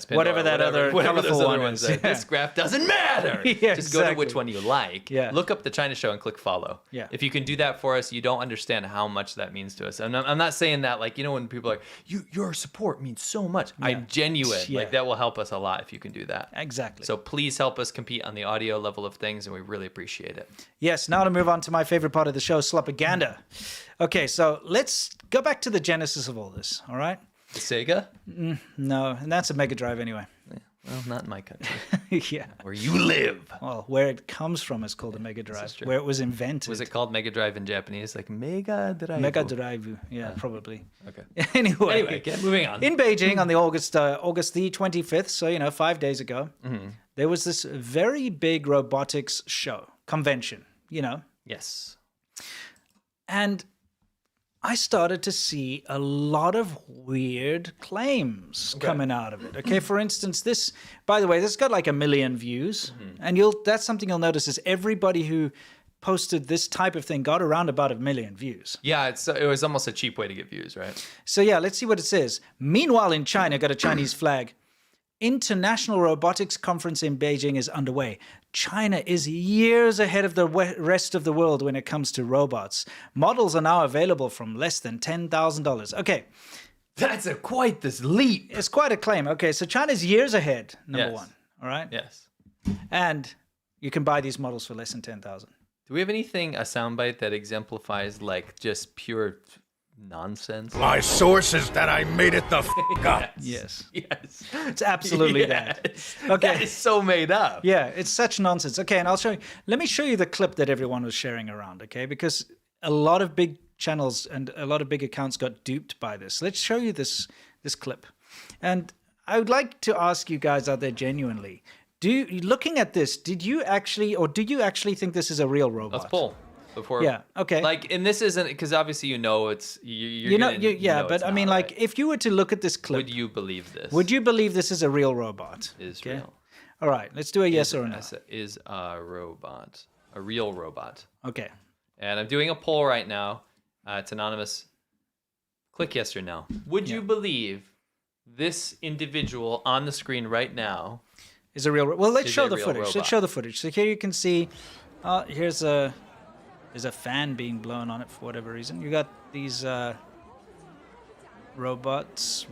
Pandora, whatever that other colorful one is. Yeah. This graph doesn't matter. Just go to which one you like. Yeah. Look up the China Show and click follow. Yeah. If you can do that for us, you don't understand how much that means to us. I'm not saying that when people are like, your support means so much. Yeah. I'm genuine. Yeah. That will help us a lot if you can do that. Exactly. So please help us compete on the audio level of things, and we really appreciate it. Yes. Now to move on to my favorite part of the show, Slopaganda. Okay, so let's go back to the genesis of all this, all right? The Sega? No, and that's a Mega Drive anyway. Yeah. Well, not in my country. Yeah. Where you live. Well, where it comes from is called a Mega Drive, where it was invented. Was it called Mega Drive in Japanese? Like Mega Drive? Mega Drive, yeah, probably. Okay. Anyway, moving on. In Beijing on the August the 25th, so, 5 days ago, there was this very big robotics convention, Yes. And I started to see a lot of weird claims coming out of it. Okay, for instance, this, by the way, this got like 1 million views. And that's something you'll notice is everybody who posted this type of thing got around about 1 million views. Yeah, it was almost a cheap way to get views, right? So yeah, let's see what it says. Meanwhile, in China, got a Chinese flag. International Robotics Conference in Beijing is underway. China is years ahead of the rest of the world when it comes to robots. Models are now available from less than $10,000. Okay. That's quite this leap. It's quite a claim. Okay, so China's years ahead, number one. All right? Yes. And you can buy these models for less than 10,000. Do we have anything, a soundbite that exemplifies like just pure nonsense? My source is that I made it the f*** up. Yes. Yes. It's absolutely that. Okay. That is so made up. Yeah, it's such nonsense. Okay, and I'll show you. Let me show you the clip that everyone was sharing around, okay? Because a lot of big channels and a lot of big accounts got duped by this. Let's show you this clip. And I would like to ask you guys out there genuinely, looking at this, do you actually think this is a real robot? Let's pull. Before, yeah, okay. Like, and this isn't, because obviously it's, but I mean, like, right? if you were to look at this clip. Would you believe this? Would you believe this is a real robot? Is real. All right, let's do a yes or a no. Is a robot, a real robot. Okay. And I'm doing a poll right now. It's anonymous. Click yes or no. Would you believe this individual on the screen right now is a real robot? Well, let's show the footage. Robot. Let's show the footage. So here you can see, there's a fan being blown on it for whatever reason. You got these robots.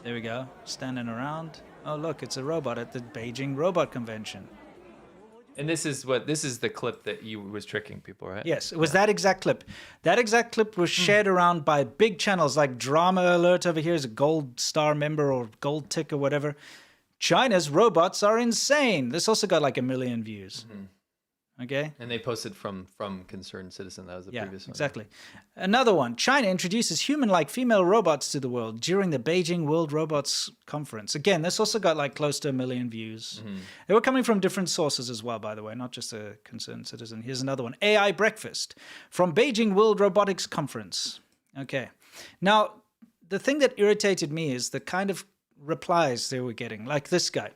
There we go, standing around. Oh, look, it's a robot at the Beijing Robot Convention. And this is the clip that you was tricking people, right? Yes, it was that exact clip. That exact clip was shared around by big channels like Drama Alert over here is a gold star member or gold tick or whatever. China's robots are insane. This also got like 1 million views. Okay. And they posted from Concerned Citizen. That was the previous one. Exactly. Another one. China introduces human-like female robots to the world during the Beijing World Robots Conference. Again, this also got like close to 1 million views. They were coming from different sources as well, by the way, not just a Concerned Citizen. Here's another one. AI Breakfast from Beijing World Robotics Conference. Okay. Now, the thing that irritated me is the kind of replies they were getting, like this guy.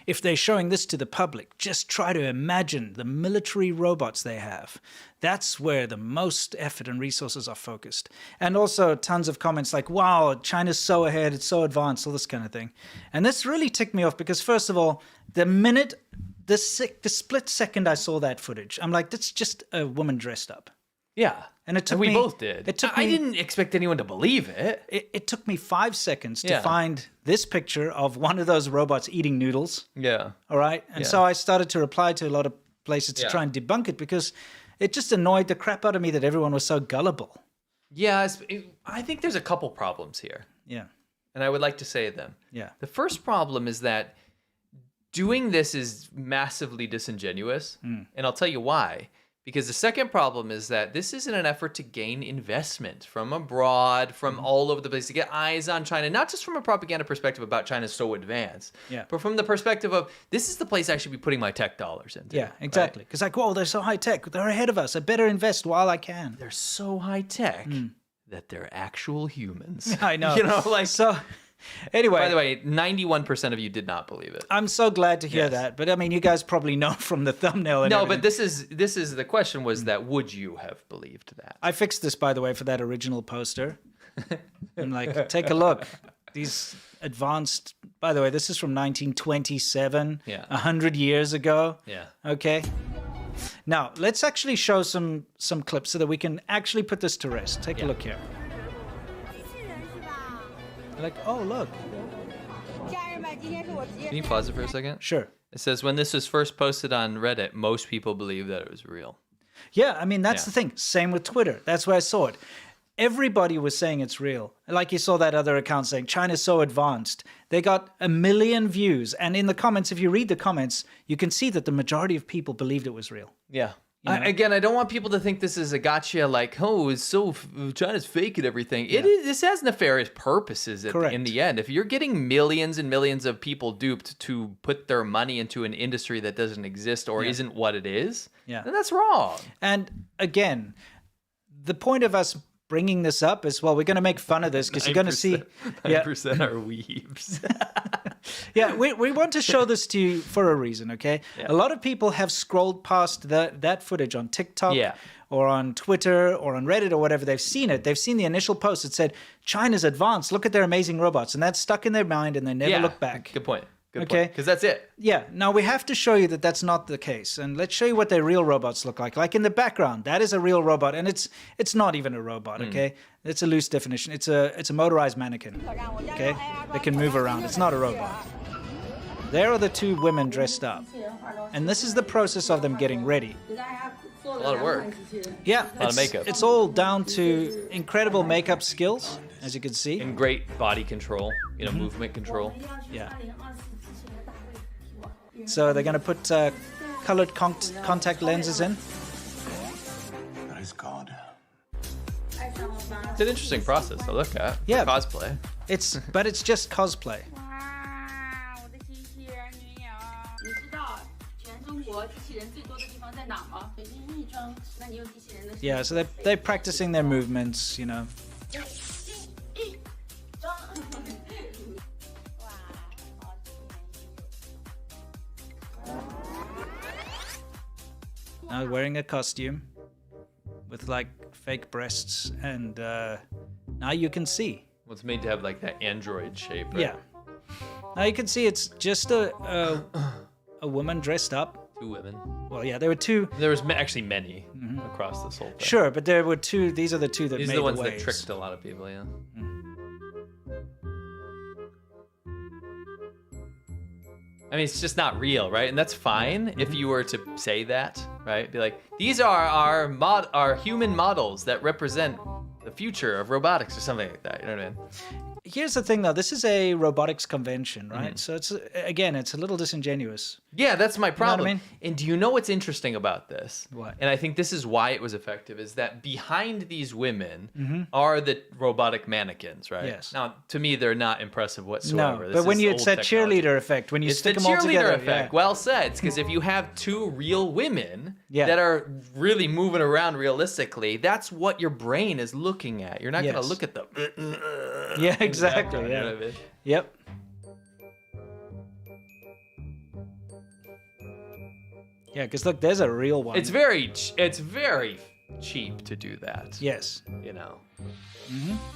If they're showing this to the public, just try to imagine the military robots they have. That's where the most effort and resources are focused. And also tons of comments like, wow, China's so ahead, it's so advanced, all this kind of thing. And this really ticked me off because, first of all, the split second I saw that footage, I'm like, that's just a woman dressed up. Yeah. And it took we me, both did. I didn't expect anyone to believe it. It took me 5 seconds to find this picture of one of those robots eating noodles. Yeah. All right. And so I started to reply to a lot of places to try and debunk it because it just annoyed the crap out of me that everyone was so gullible. Yeah. I think there's a couple problems here. Yeah. And I would like to say them. Yeah. The first problem is that doing this is massively disingenuous. And I'll tell you why. Because the second problem is that this is in an effort to gain investment from abroad, from all over the place, to get eyes on China, not just from a propaganda perspective about China's so advanced, but from the perspective of, this is the place I should be putting my tech dollars into. Yeah, exactly. Because like, whoa, they're so high tech. They're ahead of us. I better invest while I can. They're so high tech that they're actual humans. I know. You know, like... So... Anyway, by the way, 91% of you did not believe it. I'm so glad to hear that. But I mean, you guys probably know from the thumbnail. And everything. But this is the question was that would you have believed that? I fixed this, by the way, for that original poster. I'm like, take a look. These advanced. By the way, this is from 1927. Yeah, 100 years ago. Yeah. Okay. Now let's actually show some clips so that we can actually put this to rest. Take a look here. Like, oh, look. Can you pause it for a second? Sure. It says, when this was first posted on Reddit, most people believed that it was real. Yeah, I mean, that's the thing. Same with Twitter. That's where I saw it. Everybody was saying it's real. Like you saw that other account saying, China's so advanced. They got 1 million views. And in the comments, if you read the comments, you can see that the majority of people believed it was real. Yeah. Again, I don't want people to think this is a gotcha, like, oh, it's so China's fake and everything. Yeah. This has nefarious purposes in the end. If you're getting millions and millions of people duped to put their money into an industry that doesn't exist or isn't what it is, then that's wrong. And again, the point of us bringing this up is, well, we're going to make fun of this because you're going to see 9% are weebs. Yeah, we want to show this to you for a reason, okay? Yeah. A lot of people have scrolled past that footage on TikTok or on Twitter or on Reddit or whatever. They've seen it. They've seen the initial post that said, China's advanced. Look at their amazing robots. And that's stuck in their mind and they never look back. Good point. Good okay, because that's it. Yeah. Now we have to show you that that's not the case, and let's show you what their real robots look like. Like in the background, that is a real robot, and it's not even a robot. Okay, it's a loose definition. It's a motorized mannequin. Okay, that can move around. It's not a robot. There are the two women dressed up, and this is the process of them getting ready. A lot of work. Yeah, a lot of makeup. It's all down to incredible makeup skills, as you can see, and great body control. You know, movement control. Yeah. So they're going to put colored contact lenses in. Praise God. It's an interesting process to look at. Yeah, cosplay. But it's just cosplay. Yeah, so they're practicing their movements, you know. Now wearing a costume with like fake breasts, and now you can see. Well, it's made to have like that android shape, right? Yeah. Now you can see it's just a woman dressed up. Two women. Well, yeah, there were two. There was actually many across this whole thing. Sure, but there were two. These are the two that These made are the ones waves. that tricked a lot of people, yeah. I mean, it's just not real, right? And that's fine if you were to say that, right? Be like, these are our human models that represent the future of robotics or something like that. You know what I mean? Here's the thing, though. This is a robotics convention, right? So it's a little disingenuous. Yeah, that's my problem. You know what I mean? And do you know what's interesting about this? What? And I think this is why it was effective, is that behind these women are the robotic mannequins, right? Yes. Now, to me, they're not impressive whatsoever. No, but when it's that cheerleader effect, when you stick them all together. It's the cheerleader effect. Yeah. Well said. Because if you have two real women that are really moving around realistically, that's what your brain is looking at. You're not going to look at the... Yeah, exactly. You know what I mean? Yep. Yeah, because look, there's a real one. It's very cheap to do that. Yes. You know.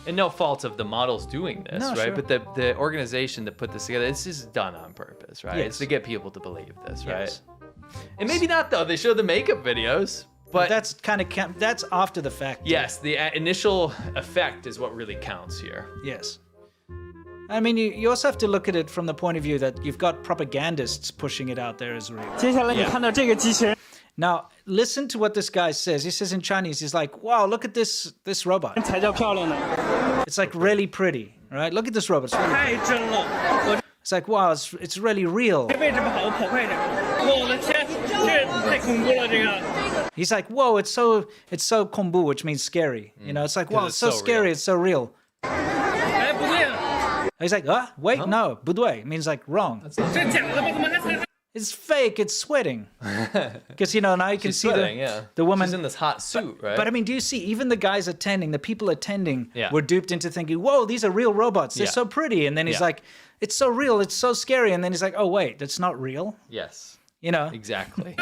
And no fault of the models doing this, No, right? sure. But the organization that put this together, this is done on purpose, right? Yes. It's to get people to believe this, right? Yes. And maybe not though. They show the makeup videos, but that's kind of that's after the fact. Yes, the initial effect is what really counts here. Yes. I mean, you also have to look at it from the point of view that you've got propagandists pushing it out there as real. Now, listen to what this guy says. He says in Chinese, he's like, wow, look at this robot. It's like really pretty, right? Look at this robot. It's really pretty. It's like, wow, it's really real. He's like, whoa, it's so kombu, which means scary. You know, it's like, wow, it's so scary, it's so real. He's like, wait, no, 不对 means like wrong. It's fake, it's sweating. Because, you know, now you can see the woman. She's in this hot suit, right? But I mean, do you see, even the guys attending, the people attending were duped into thinking, whoa, these are real robots. They're so pretty. And then he's like, it's so real, it's so scary. And then he's like, oh, wait, that's not real? Yes. You know? Exactly.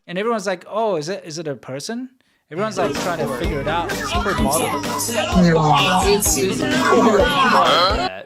And everyone's like, oh, is it a person? Everyone's like trying to figure it out. It's poor model.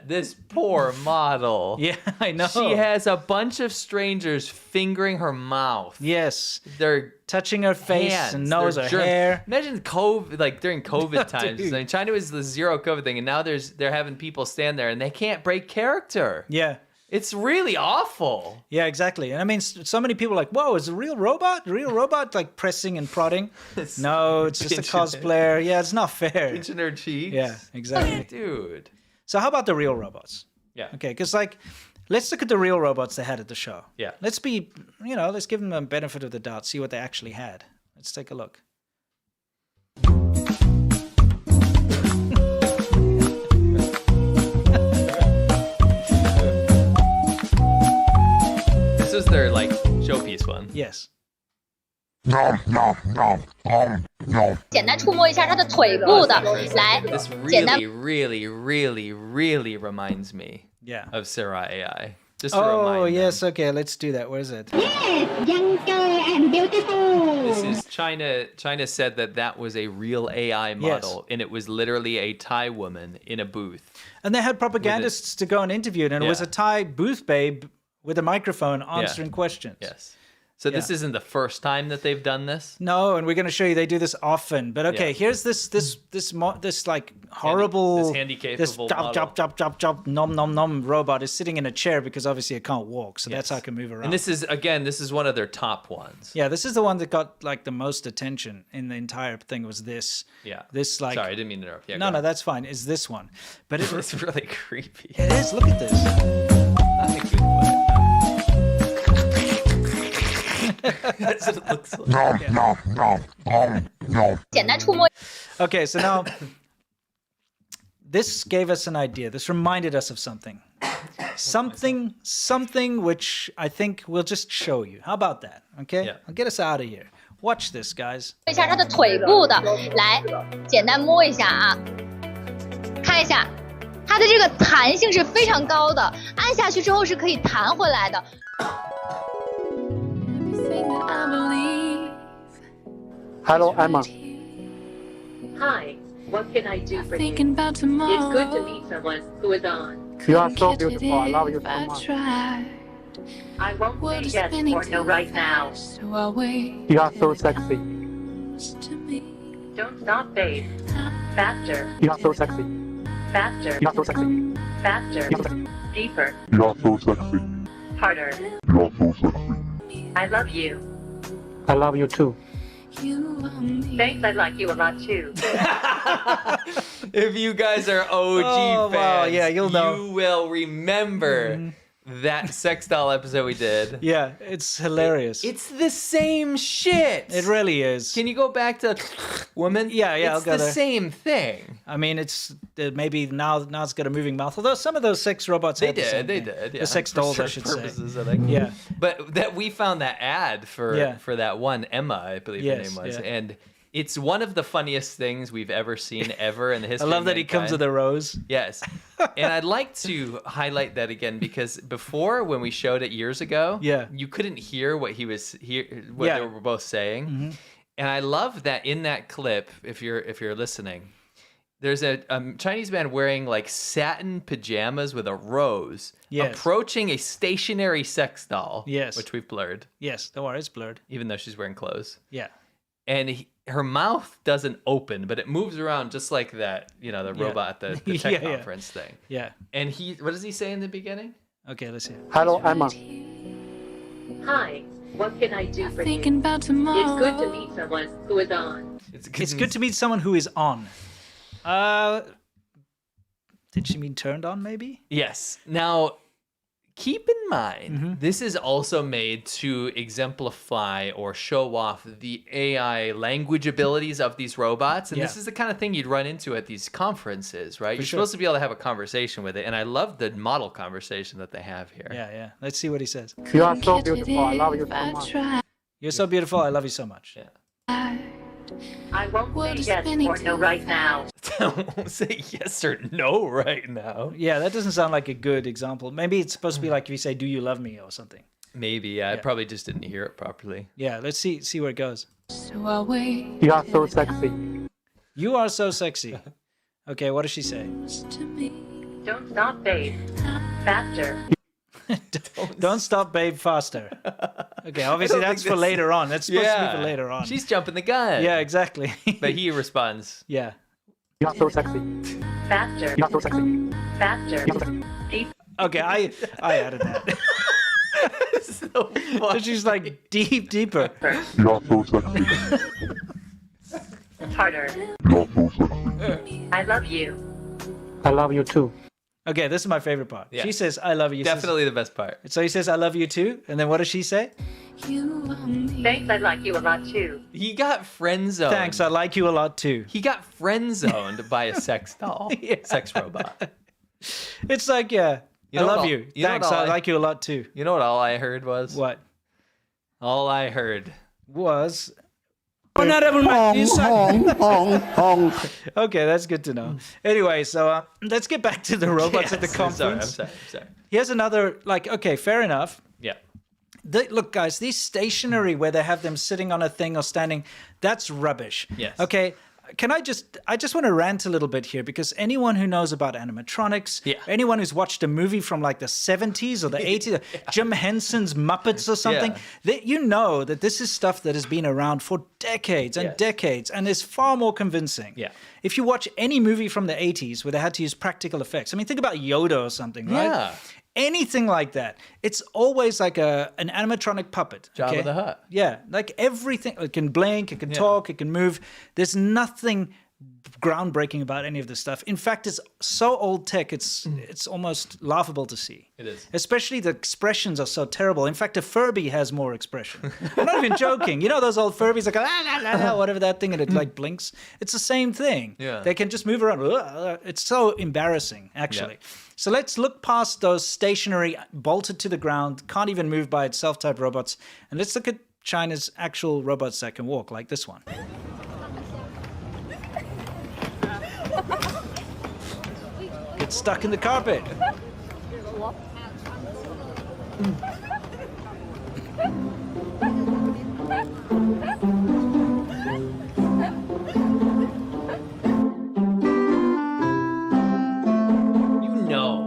This poor model. Yeah, I know. She has a bunch of strangers fingering her mouth. Yes. They're touching her face hands, and nose, her hair. Imagine COVID, like during COVID times. I mean, China was the zero COVID thing, and now they're having people stand there and they can't break character. Yeah. It's really awful. Yeah, exactly. And I mean, so many people are like, whoa, is it a real robot? A real robot? Like pressing and prodding? No, it's just a cosplayer. Yeah, it's not fair. Pinching her cheeks. Yeah, exactly. Dude. So how about the real robots? Yeah. Okay, because like, let's look at the real robots they had at the show. Yeah. Let's give them the benefit of the doubt, see what they actually had. Let's take a look. This is their like showpiece one. Yes. 简单触摸一下它的腿部的，来， This 简单 really reminds me of Sarah AI. Just to Oh, remind them. yes. Okay, let's do that. Where is it? Younger and beautiful. This is China. China said that was a real AI model, and it was literally a Thai woman in a booth. And they had propagandists to go and interview it, and it was a Thai booth babe with a microphone answering questions. Yes. So this isn't the first time that they've done this. No, and we're going to show you they do this often. But okay, here's this like horrible, this handy-capable chop nom nom nom robot is sitting in a chair because obviously it can't walk, so that's how it can move around. And this is one of their top ones. Yeah, this is the one that got like the most attention in the entire thing. Was this? Yeah. This like. Sorry, I didn't mean to interrupt. Yeah, no, that's fine. Is this one? But it's really creepy. It is. Look at this. Not in a good way. That's what it looks like. Okay, so now this gave us an idea. This reminded us of something. Something which I think we'll just show you. How about that? Okay? Yeah. I'll get us out of here. Watch this, guys. 一下它的腿部的，来，简单摸一下啊，看一下，它的这个弹性是非常高的，按下去之后是可以弹回来的。 Hello, Emma. Hi, what can I do for you? It's good to meet someone who is on. You are so beautiful. I love you so much. I won't say yes or no right now. You are so sexy. Don't stop, babe. Faster. You are so sexy. Faster. You are so sexy. Faster. You are so sexy. Deeper. You are so sexy. Harder. You are so sexy. I love you. I love you too. Thanks, I like you a lot too. If you guys are OG fans, wow, yeah, you'll know. You will remember that sex doll episode we did. Yeah, it's hilarious. It's the same shit. It really is. Can you go back to woman? Yeah, I'll It's go the there. same thing. I mean, it's maybe now it's got a moving mouth. Although some of those sex robots had the same They thing. did. Yeah. The sex For dolls, I certain should purposes, say. I think. Yeah. But that we found that ad for that one Emma, I believe her name was, and it's one of the funniest things we've ever seen ever in the I history. love that he comes with a rose. Yes. And I'd like to highlight that again because before when we showed it years ago, you couldn't hear what they were both saying. Mm-hmm. And I love that in that clip, if you're listening, there's a Chinese man wearing like satin pajamas with a rose approaching a stationary sex doll, which we've blurred. Yes, don't worry, it's blurred. Even though she's wearing clothes. Yeah. And her mouth doesn't open, but it moves around just like that, the robot at the tech conference thing. Yeah. And what does he say in the beginning? Okay, let's see. Hello, Emma. Hi, what can I do for you? It's good to meet someone who is on. It's good to meet someone who is on. Did she mean turned on, maybe? Yes. Now, keep in mind, this is also made to exemplify or show off the AI language abilities of these robots. And this is the kind of thing you'd run into at these conferences, right? You're supposed to be able to have a conversation with it. And I love the model conversation that they have here. Yeah. Let's see what he says. You are so beautiful. I love you so much. You're so beautiful. I love you so much. Yeah. I won't say yes or no right now. I won't say yes or no right now. Yeah, that doesn't sound like a good example. Maybe it's supposed to be like if you say, "Do you love me?" or something. Maybe, yeah. I probably just didn't hear it properly. Yeah, let's see where it goes. You are so sexy. You are so sexy. Okay, what does she say? Don't stop, babe. Faster. Don't stop, babe, faster. Okay, obviously that's for later on. That's supposed to be for later on. She's jumping the gun. Yeah, exactly. But he responds. Yeah. You are so sexy. Faster. You are so sexy. Faster. You are so sexy. Deep. Okay, I added that. So funny. She's like deeper. You are so sexy. Harder. You are so sexy. I love you. I love you too. Okay, this is my favorite part. Yeah. She says, "I love you." Definitely the best part. So he says, "I love you too," and then what does she say? Thanks, I like you a lot too. He got friend zoned. Thanks, I like you a lot too. He got friend zoned by a sex doll, sex robot. It's like, I love you. Thanks, I like you a lot too. You know what all I heard was? What? All I heard was... Honorable Okay, that's good to know. Anyway, so let's get back to the robots at the conference. I'm sorry. Here's another, okay, fair enough. Yeah. Look, guys, these stationary where they have them sitting on a thing or standing, that's rubbish. Yes. Okay, I just want to rant a little bit here because anyone who knows about animatronics, anyone who's watched a movie from like the 70s or the 80s, Jim Henson's Muppets or something, you know that this is stuff that has been around for decades and decades and is far more convincing. Yeah. If you watch any movie from the 80s where they had to use practical effects, I mean, think about Yoda or something, right? Yeah. Anything like that, it's always like an animatronic puppet. Jabba the Hutt. Yeah, like everything. It can blink, it can talk, it can move. There's nothing groundbreaking about any of this stuff. In fact, it's so old tech, it's almost laughable to see. It is. Especially the expressions are so terrible. In fact, a Furby has more expression. I'm not even joking. You know those old Furbies, like, la, la, la, whatever that thing, and it like blinks? It's the same thing. Yeah. They can just move around. It's so embarrassing, actually. Yeah. So let's look past those stationary, bolted to the ground, can't even move by itself type robots, and let's look at China's actual robots that can walk, like this one. Get stuck in the carpet.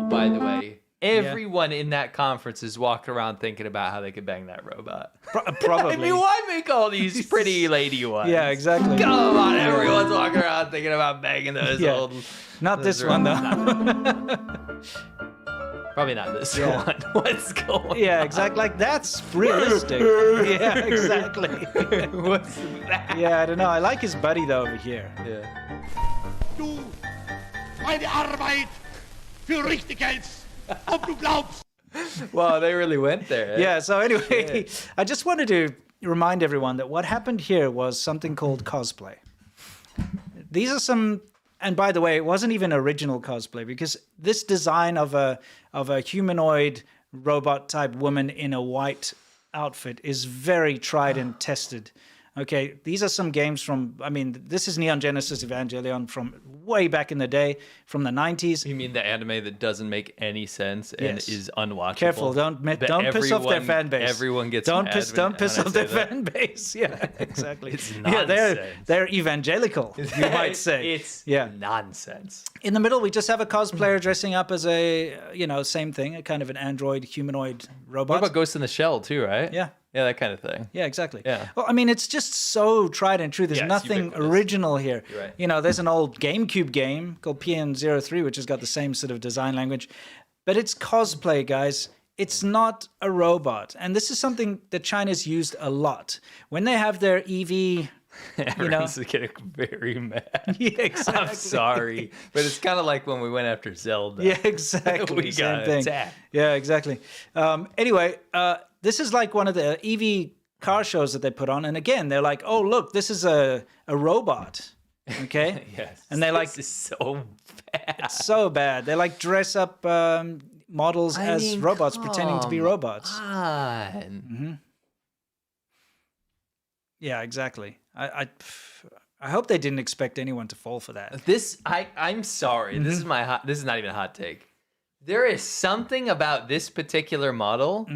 By the way, everyone in that conference is walking around thinking about how they could bang that robot. Probably. I mean, why make all these pretty lady ones? Yeah, exactly. Come on, everyone's walking around thinking about banging those old... Not this one, though. Probably not this one. What's going on? Yeah, exactly. Like, that's realistic. Yeah, exactly. What's that? Yeah, I don't know. I like his buddy, though, over here. Yeah. Du, meine Arbeit für richtig hältst, ob du glaubst. Wow, they really went there. Yeah, so anyway, I just wanted to remind everyone that what happened here was something called cosplay. These are some... And by the way, it wasn't even original cosplay because this design of a humanoid robot type woman in a white outfit is very tried and tested. Okay, these are some games from, I mean, this is Neon Genesis Evangelion from way back in the day, from the 90s. You mean the anime that doesn't make any sense and is unwatchable? Careful, don't piss off their fan base. Everyone gets don't mad piss off their fan base. Yeah, exactly. It's nonsense. Yeah, they're evangelical, you might say. It's nonsense. In the middle, we just have a cosplayer dressing up as a, same thing, a kind of an android humanoid robot. What about Ghost in the Shell too, right? Yeah. Yeah, that kind of thing. Yeah, exactly. Yeah. Well, I mean, it's just so tried and true. There's nothing ubiquitous. original here. You're right. There's an old GameCube game called PN03, which has got the same sort of design language. But it's cosplay, guys. It's not a robot. And this is something that China's used a lot. When they have their EV... Everyone's getting very mad. Yeah, exactly. I'm sorry, but it's kind of like when we went after Zelda. Yeah, exactly. We got attacked. Yeah, exactly. Anyway, this is like one of the EV car shows that they put on, and again, they're like, "Oh, look, this is a robot." Okay. Yes. And they like, this is so bad. It's so bad. They like dress up models as robots, pretending to be robots. Mm-hmm. Yeah, exactly. I hope they didn't expect anyone to fall for that. I'm sorry. This is this is not even a hot take. There is something about this particular model.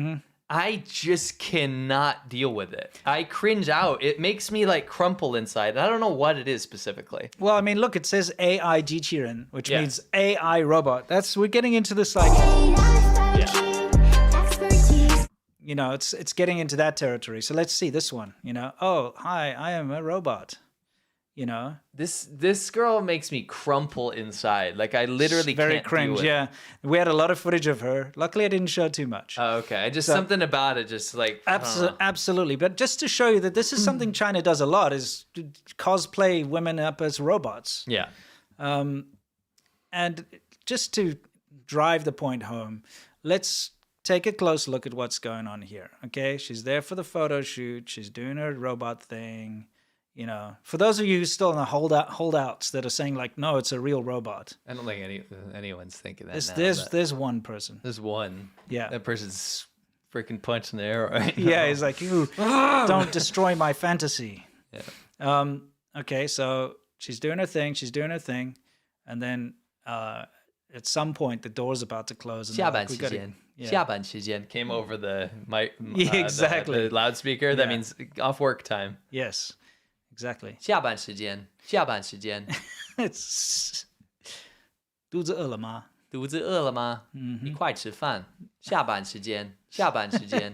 I just cannot deal with it. I cringe out. It makes me like crumple inside. I don't know what it is specifically. Well, I mean, look, it says ADVChina, which means AI robot. We're getting into this like, it's getting into that territory. So let's see this one. Oh, hi, I am a robot. This girl makes me crumple inside. Like I literally very can't cringe. deal with Yeah, we had a lot of footage of her. Luckily, I didn't show too much. Oh, okay. Something about it, just like absolutely. But just to show you that this is something China does a lot, is to cosplay women up as robots. Yeah. And just to drive the point home, let's take a close look at what's going on here. Okay, she's there for the photo shoot. She's doing her robot thing. For those of you who still in the holdouts that are saying like, no, it's a real robot. I don't think anyone's thinking that. There's one person. There's one. Yeah. That person's freaking punch in the air right now. Yeah, he's like, you don't destroy my fantasy. Yeah. Okay, so she's doing her thing, and then at some point the door's about to close. And 下班时间. Yeah. 下班时间 came over the mic, exactly. the loudspeaker. That means off work time. Yes, exactly. 下班时间. 下班时间. It's 肚子饿了吗？肚子饿了吗？一块吃饭。下班时间。下班时间。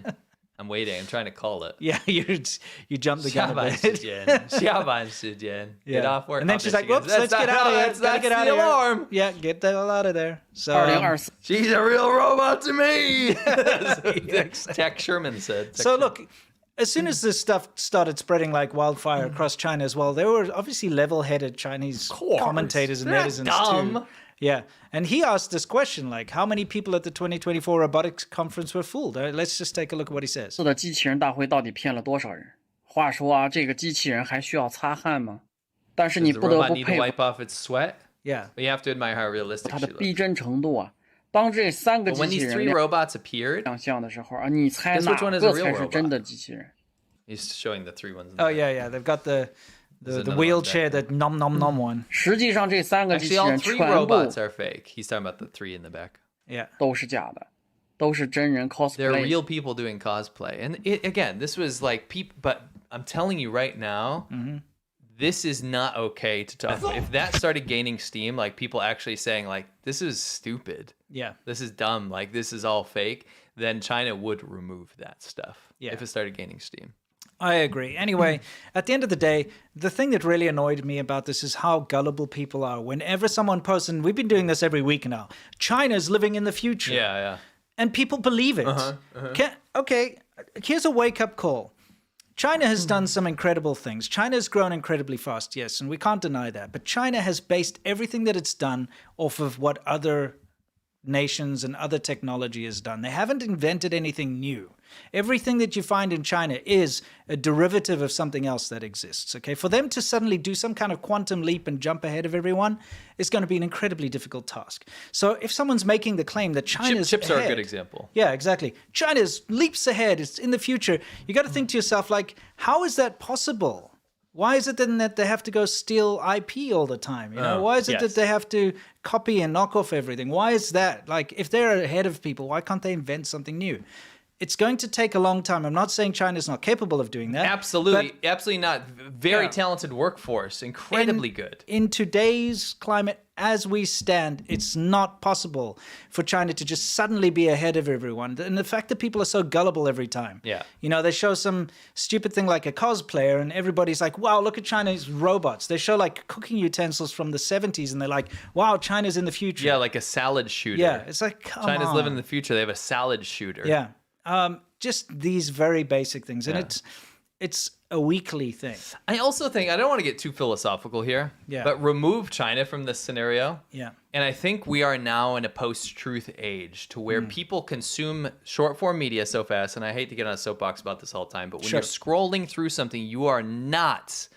I'm waiting. I'm trying to call it. Yeah, you jumped the gun a 下班 bit. 时间。下班时间。Get off work. And then she's like, "Whoops, let's get out of here. Gotta get out of here." Yeah, get the hell out of there. So 2024 she's a real robot to me. Tech Sherman said. So look, as soon as this stuff started spreading like wildfire across China as well, there were obviously level-headed Chinese commentators and netizens too. Yeah, and he asked this question, like, how many people at the 2024 robotics conference were fooled? Let's just take a look at what he says. 的机器人大会到底骗了多少人？话说啊，这个机器人还需要擦汗吗？但是你 Does 不 the 得 robot 不 need to 佩服 wipe off its sweat? Yeah. But you have to admire how realistic 它 she 的 looks. 逼真程度啊！当这3个 But 机 when 器 these 人 three robots appeared, 亮相的时候啊，你猜 Guess 哪 which one is 个 a real 才是真的机器人？ he's showing the three ones. In Oh, there. yeah, they've got the another wheelchair, one back that nom nom nom one. 实际上这3个机器 Actually, all 人 three 全部 robots are fake. He's talking about the three in the back. Yeah. 都是假的，都是真人 They're cosplay。 real people doing cosplay. And again, this was like people, but I'm telling you right now, this is not okay to talk. If that started gaining steam, like people actually saying like, this is stupid. Yeah. This is dumb. Like this is all fake. Then China would remove that stuff. Yeah. If it started gaining steam. I agree. Anyway, at the end of the day, the thing that really annoyed me about this is how gullible people are. Whenever someone posts, and we've been doing this every week now, China's living in the future. Yeah, yeah. And people believe it. Okay, here's a wake-up call. China has done some incredible things. China has grown incredibly fast, yes, and we can't deny that. But China has based everything that it's done off of what other nations and other technology has done. They haven't invented anything new. Everything that you find in China is a derivative of something else that exists, okay? For them to suddenly do some kind of quantum leap and jump ahead of everyone is going to be an incredibly difficult task. So if someone's making the claim that China's Chips are a ahead- good example. Yeah, exactly. China's leaps ahead. It's in the future. You got to think to yourself, like, how is that possible? Why is it then that they have to go steal IP all the time? You know, why is it that they have to copy and knock off everything? Why is that? Like, if they're ahead of people, why can't they invent something new? It's going to take a long time. I'm not saying China's not capable of doing that. Absolutely, absolutely not. Very talented workforce, incredibly good. In today's climate, as we stand, it's not possible for China to just suddenly be ahead of everyone. And the fact that people are so gullible every time. Yeah. You know, they show some stupid thing like a cosplayer and everybody's like, wow, look at China's robots. They show like cooking utensils from the 70s and they're like, wow, China's in the future. Yeah, like a salad shooter. Yeah, it's like, come China's on. living in the future. They have a salad shooter. Yeah. Just these very basic things. And it's a weekly thing. I also think, I don't want to get too philosophical here, but remove China from this scenario. Yeah. And I think we are now in a post-truth age to where people consume short-form media so fast, and I hate to get on a soapbox about this all the time, but when you're scrolling through something, you are not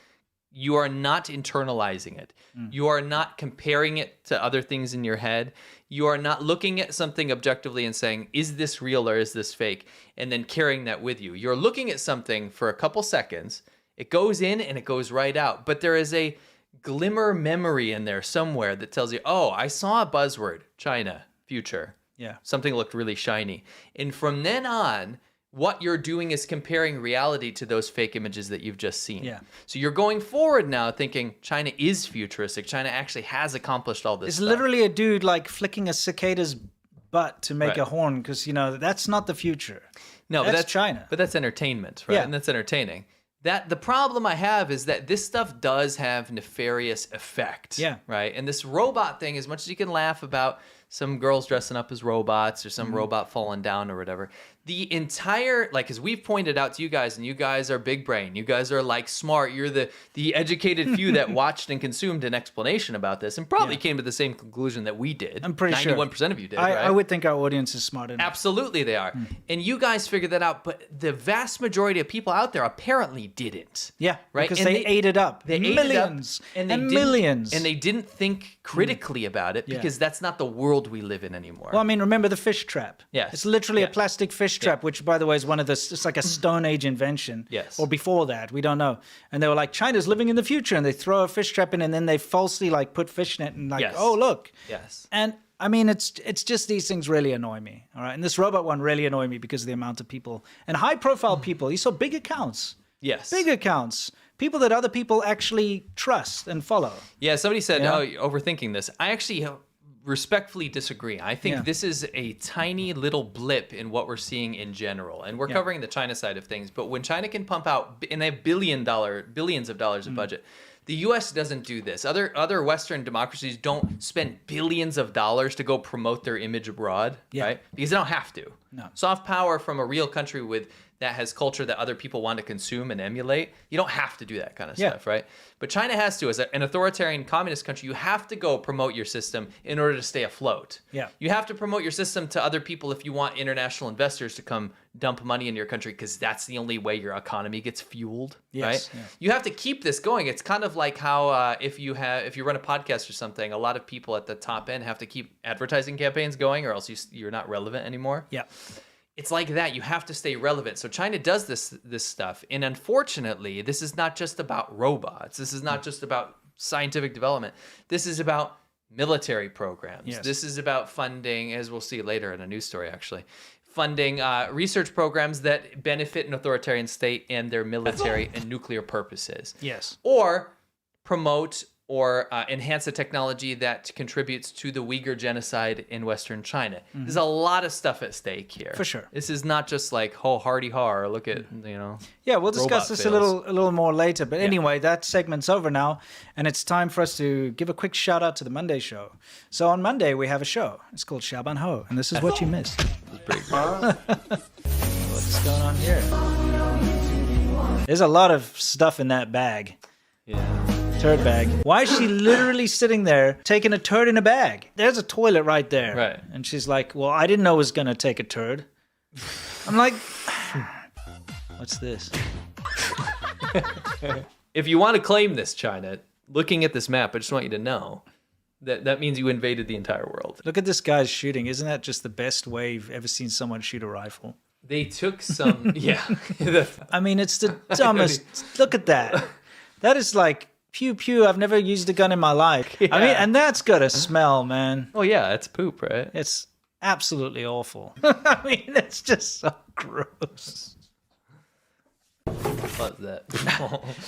internalizing it. You are not comparing it to other things in your head. You are not looking at something objectively and saying, is this real or is this fake? And then carrying that with you. You're looking at something for a couple seconds. It goes in and it goes right out. But there is a glimmer memory in there somewhere that tells you, oh, I saw a buzzword, China, future. Yeah. Something looked really shiny. And from then on, what you're doing is comparing reality to those fake images that you've just seen. Yeah. So you're going forward now thinking China is futuristic. China actually has accomplished all this It's stuff. literally a dude like flicking a cicada's butt to make a horn because, you know, that's not the future. No, but that's China. But that's entertainment, right? Yeah. And that's entertaining. The problem I have is that this stuff does have nefarious effect. Yeah. Right? And this robot thing, as much as you can laugh about some girls dressing up as robots or some robot falling down or whatever, the entire, like, as we've pointed out to you guys, and you guys are big brain, you guys are like smart, you're the educated few that watched and consumed an explanation about this and probably came to the same conclusion that we did. I'm pretty sure. 91% of you did, I right? would think our audience is smart enough. Absolutely they are. And you guys figured that out, but the vast majority of people out there apparently didn't. Yeah, right? because And they ate it up. They millions ate it up, and they millions. And they didn't think critically about it because that's not the world we live in anymore. Well, I mean, remember the fish trap? Yes. It's literally a plastic fish fish trap, which, by the way, is one of the, it's like a Stone Age invention. Yes. Or before that, we don't know. And they were like, China's living in the future, and they throw a fish trap in, and then they falsely like put fish in it, and like, Yes. oh, look. Yes. And I mean, it's just these things really annoy me. All right. And this robot one really annoyed me because of the amount of people and high profile people. You saw big accounts. Yes. Big accounts. People that other people actually trust and follow. Yeah, somebody said, Yeah. oh, you're overthinking this. I actually respectfully disagree. I think this is a tiny little blip in what we're seeing in general. And we're covering the China side of things. But when China can pump out, and they have billions of dollars of budget, the U.S. doesn't do this. Other Western democracies don't spend billions of dollars to go promote their image abroad, right? Because they don't have to. No. Soft power from a real country that has culture that other people want to consume and emulate. You don't have to do that kind of stuff, right? But China has to. As an authoritarian communist country, you have to go promote your system in order to stay afloat. Yeah. You have to promote your system to other people if you want international investors to come dump money in your country, because that's the only way your economy gets fueled, right? Yeah. You have to keep this going. It's kind of like how if you run a podcast or something, a lot of people at the top end have to keep advertising campaigns going, or else you're not relevant anymore. Yeah. It's like that. You have to stay relevant. So China does this stuff. And unfortunately, this is not just about robots. This is not just about scientific development. This is about military programs. Yes. This is about funding, as we'll see later in a news story, actually, funding research programs that benefit an authoritarian state and their military and nuclear purposes. Yes. Or promote or enhance the technology that contributes to the Uyghur genocide in Western China. There's a lot of stuff at stake here. For sure. This is not just like, oh, hardy har, look at, Yeah, we'll discuss this a little more later. But anyway, that segment's over now, and it's time for us to give a quick shout out to the Monday show. So on Monday, we have a show. It's called Xiaoban Ho, and this is what you missed. What's going on here? There's a lot of stuff in that bag. Yeah. Turd bag. Why is she literally sitting there taking a turd in a bag? There's a toilet right there. Right. And she's like, well, I didn't know it was going to take a turd. I'm like, what's this? If you want to claim this, China, looking at this map, I just want you to know that means you invaded the entire world. Look at this guy's shooting. Isn't that just the best way you've ever seen someone shoot a rifle? They took some, yeah. I mean, it's the dumbest. Look at that. That is like, pew pew, I've never used a gun in my life. Yeah. I mean, and that's got a smell, man. Oh yeah, it's poop, right? It's absolutely awful. I mean, it's just so gross. What's that?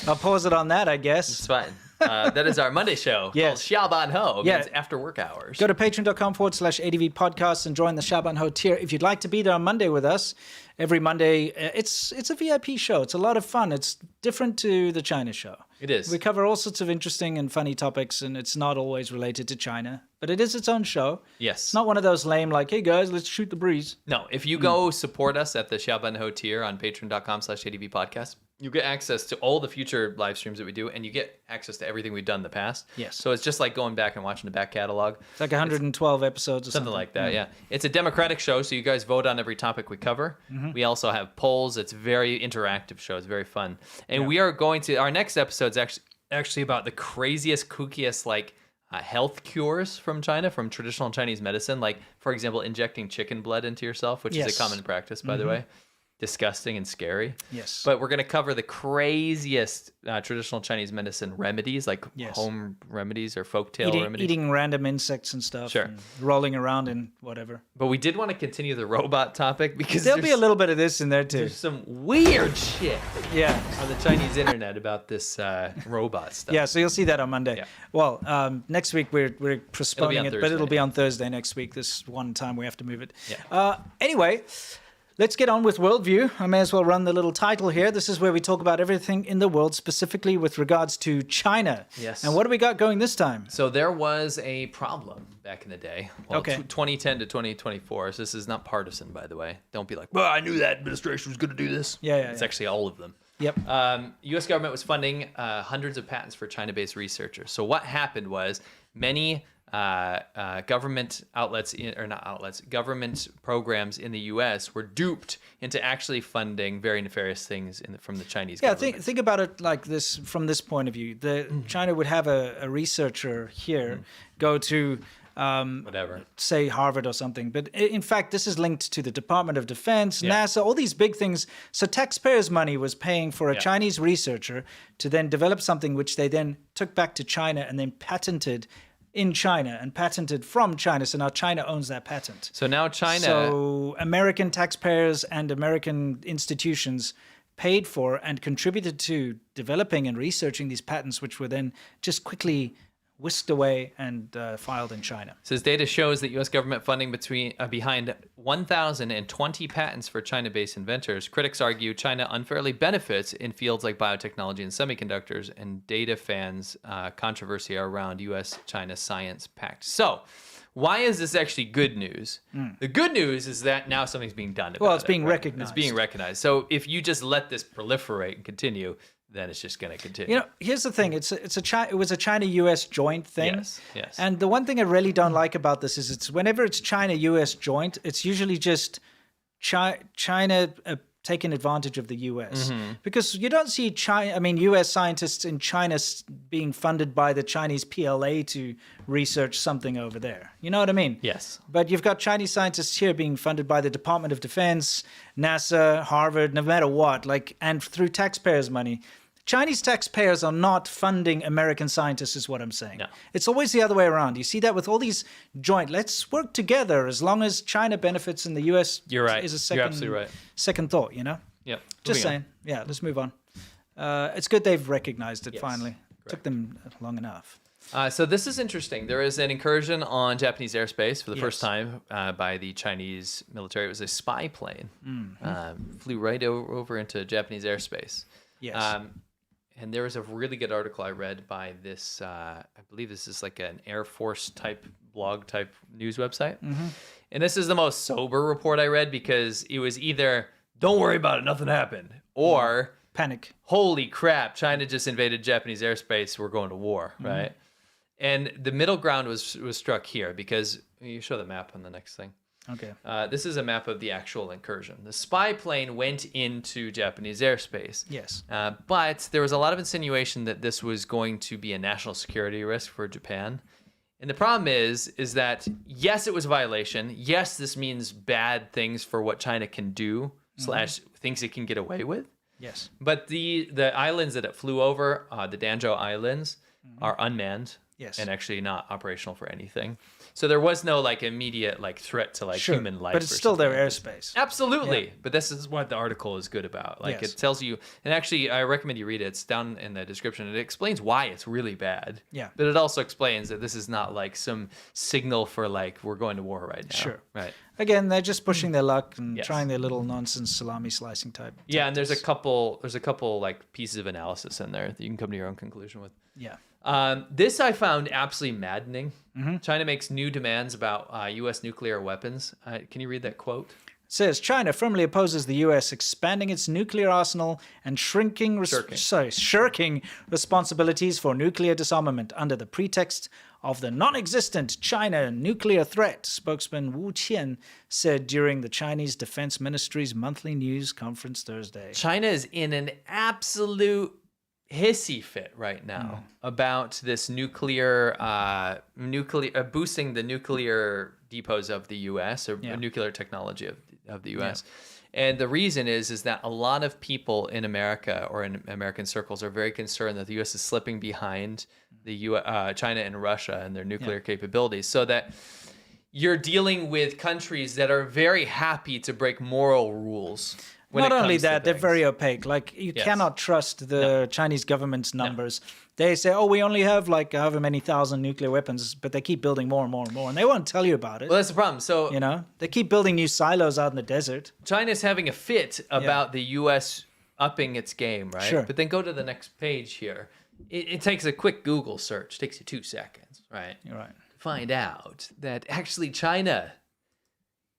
I'll pause it on that, I guess. It's fine. That is our Monday show. Yes. Called Xiaoban Ho. Yeah. Means after work hours. Go to patreon.com/ADV podcast and join the Xiaoban Ho tier. If you'd like to be there on Monday with us, every Monday, it's a VIP show. It's a lot of fun. It's different to the China show. It is. We cover all sorts of interesting and funny topics, and it's not always related to China, but it is its own show. Yes. It's not one of those lame, like, hey guys, let's shoot the breeze. No, if you go support us at the Xiaoban Ho tier on patreon.com/ADV podcast, you get access to all the future live streams that we do, and you get access to everything we've done in the past. Yes. So it's just like going back and watching the back catalog. It's like 112 episodes or something. Like that, yeah. It's a democratic show, so you guys vote on every topic we cover. We also have polls. It's a very interactive show. It's very fun. And we are going to, our next episode is actually about the craziest, kookiest, like, health cures from China, from traditional Chinese medicine. Like, for example, injecting chicken blood into yourself, which is a common practice, by the way. Disgusting and scary. Yes. But we're going to cover the craziest traditional Chinese medicine remedies, like home remedies or folktale remedies. Eating random insects and stuff. Sure. And rolling around in whatever. But we did want to continue the robot topic because there'll be a little bit of this in there too. There's some weird shit on the Chinese internet about this robot stuff. Yeah, so you'll see that on Monday. Yeah. Well, next week we're postponing it, but it'll be on Thursday Thursday next week. This one time we have to move it. Yeah. Anyway, let's get on with Worldview. I may as well run the little title here. This is where we talk about everything in the world, specifically with regards to China. Yes. And what do we got going this time? So there was a problem back in the day. Well, Okay. 2010 to 2024. So this is not partisan, by the way. Don't be like, well, I knew that administration was going to do this. Yeah. It's actually all of them. Yep. U.S. government was funding hundreds of patents for China-based researchers. So what happened was many government government programs in the U.S. were duped into actually funding very nefarious things from the Chinese government. Yeah, think about it like this from this point of view. China would have a researcher here go to whatever, say Harvard or something. But in fact, this is linked to the Department of Defense, NASA, all these big things. So taxpayers' money was paying for a Chinese researcher to then develop something which they then took back to China and then patented in China and patented from China. So now China owns that patent. So now China... So American taxpayers and American institutions paid for and contributed to developing and researching these patents, which were then just quickly whisked away and filed in China. Says data shows that U.S. government funding behind 1,020 patents for China-based inventors. Critics argue China unfairly benefits in fields like biotechnology and semiconductors, and data fans controversy around U.S.-China Science Pact. So, why is this actually good news? The good news is that now something's being done about it. Well, it's being recognized. It's being recognized. So if you just let this proliferate and continue, then it's just going to continue. You know, here's the thing. It was a China-U.S. joint thing. Yes. And the one thing I really don't like about this is it's whenever it's China-U.S. joint, it's usually just China taking advantage of the U.S. Because you don't see U.S. scientists in China being funded by the Chinese PLA to research something over there. You know what I mean? Yes. But you've got Chinese scientists here being funded by the Department of Defense, NASA, Harvard, no matter what, and through taxpayers' money. Chinese taxpayers are not funding American scientists, is what I'm saying. No. It's always the other way around. You see that with all these joint, let's work together as long as China benefits and the U.S. You're right. is a second, You're absolutely right. second thought, you know? Yep. Just saying. Yeah, let's move on. It's good they've recognized it finally. Correct. Took them long enough. So this is interesting. There is an incursion on Japanese airspace for the first time by the Chinese military. It was a spy plane. Flew right over into Japanese airspace. Yes. And there was a really good article I read by this, I believe this is like an Air Force type blog type news website. And this is the most sober report I read because it was either, don't worry about it, nothing happened, or panic. Holy crap, China just invaded Japanese airspace, we're going to war, right? And the middle ground was struck here because, you show the map on the next thing. Okay. This is a map of the actual incursion. The spy plane went into Japanese airspace. Yes. But there was a lot of insinuation that this was going to be a national security risk for Japan. And the problem is that, yes, it was a violation. Yes, this means bad things for what China can do / things it can get away with. Yes. But the islands that it flew over, the Danzhou Islands, are unmanned. Yes. And actually not operational for anything. So there was no immediate threat to human life. But it's still their airspace. Absolutely. Yeah. But this is what the article is good about. Yes. It tells you, and actually I recommend you read it. It's down in the description. It explains why it's really bad. Yeah. But it also explains that this is not some signal for we're going to war right now. Sure. Right. Again, they're just pushing their luck and trying their little nonsense salami slicing type. Yeah, and there's a couple pieces of analysis in there that you can come to your own conclusion with. Yeah. This I found absolutely maddening. China makes new demands about U.S. nuclear weapons. Can you read that quote? It says, China firmly opposes the U.S. expanding its nuclear arsenal and shirking responsibilities for nuclear disarmament under the pretext of the non-existent China nuclear threat, spokesman Wu Qian said during the Chinese Defense Ministry's monthly news conference Thursday. China is in an absolute hissy fit right now about this nuclear boosting the nuclear depots of the U.S. or nuclear technology of the U.S. And the reason is that a lot of people in America or in American circles are very concerned that the U.S. is slipping behind the China and Russia and their nuclear capabilities, so that you're dealing with countries that are very happy to break moral rules. Not only that, they're very opaque. You cannot trust the Chinese government's numbers. No. They say, we only have however many thousand nuclear weapons, but they keep building more and more and more, and they won't tell you about it. Well, that's the problem. So they keep building new silos out in the desert. China's having a fit about the U.S. upping its game, right? Sure. But then go to the next page here. It takes a quick Google search. It takes you 2 seconds, right? You're right. Find out that actually China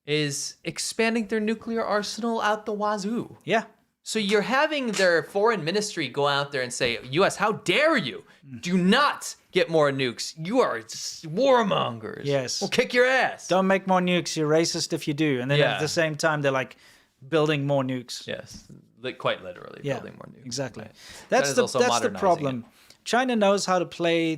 is expanding their nuclear arsenal out the wazoo. Yeah. So you're having their foreign ministry go out there and say, U.S., how dare you? Do not get more nukes. You are warmongers. Yes. We'll kick your ass. Don't make more nukes. You're racist if you do. And then at the same time, they're building more nukes. Yes. Quite literally building more nukes. Exactly. Right. That's the problem. China knows how to play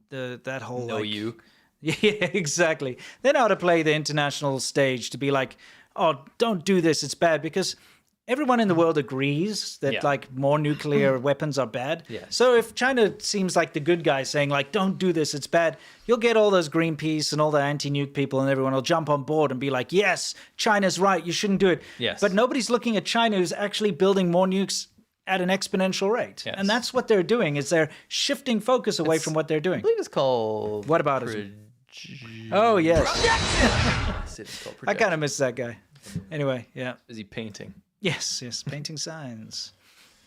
that whole no uke. Yeah, exactly. They know how to play the international stage to be like, oh, don't do this, it's bad, because everyone in the world agrees that like more nuclear weapons are bad. Yes. So if China seems like the good guy saying like, don't do this, it's bad, you'll get all those Greenpeace and all the anti-nuke people and everyone will jump on board and be like, yes, China's right, you shouldn't do it. Yes. But nobody's looking at China who's actually building more nukes at an exponential rate. Yes. And that's what they're doing, is they're shifting focus away from what they're doing. I believe it's called... What about it? Oh, yes. It's called I kind of miss that guy. Anyway, yeah. Is he painting? Yes, painting signs.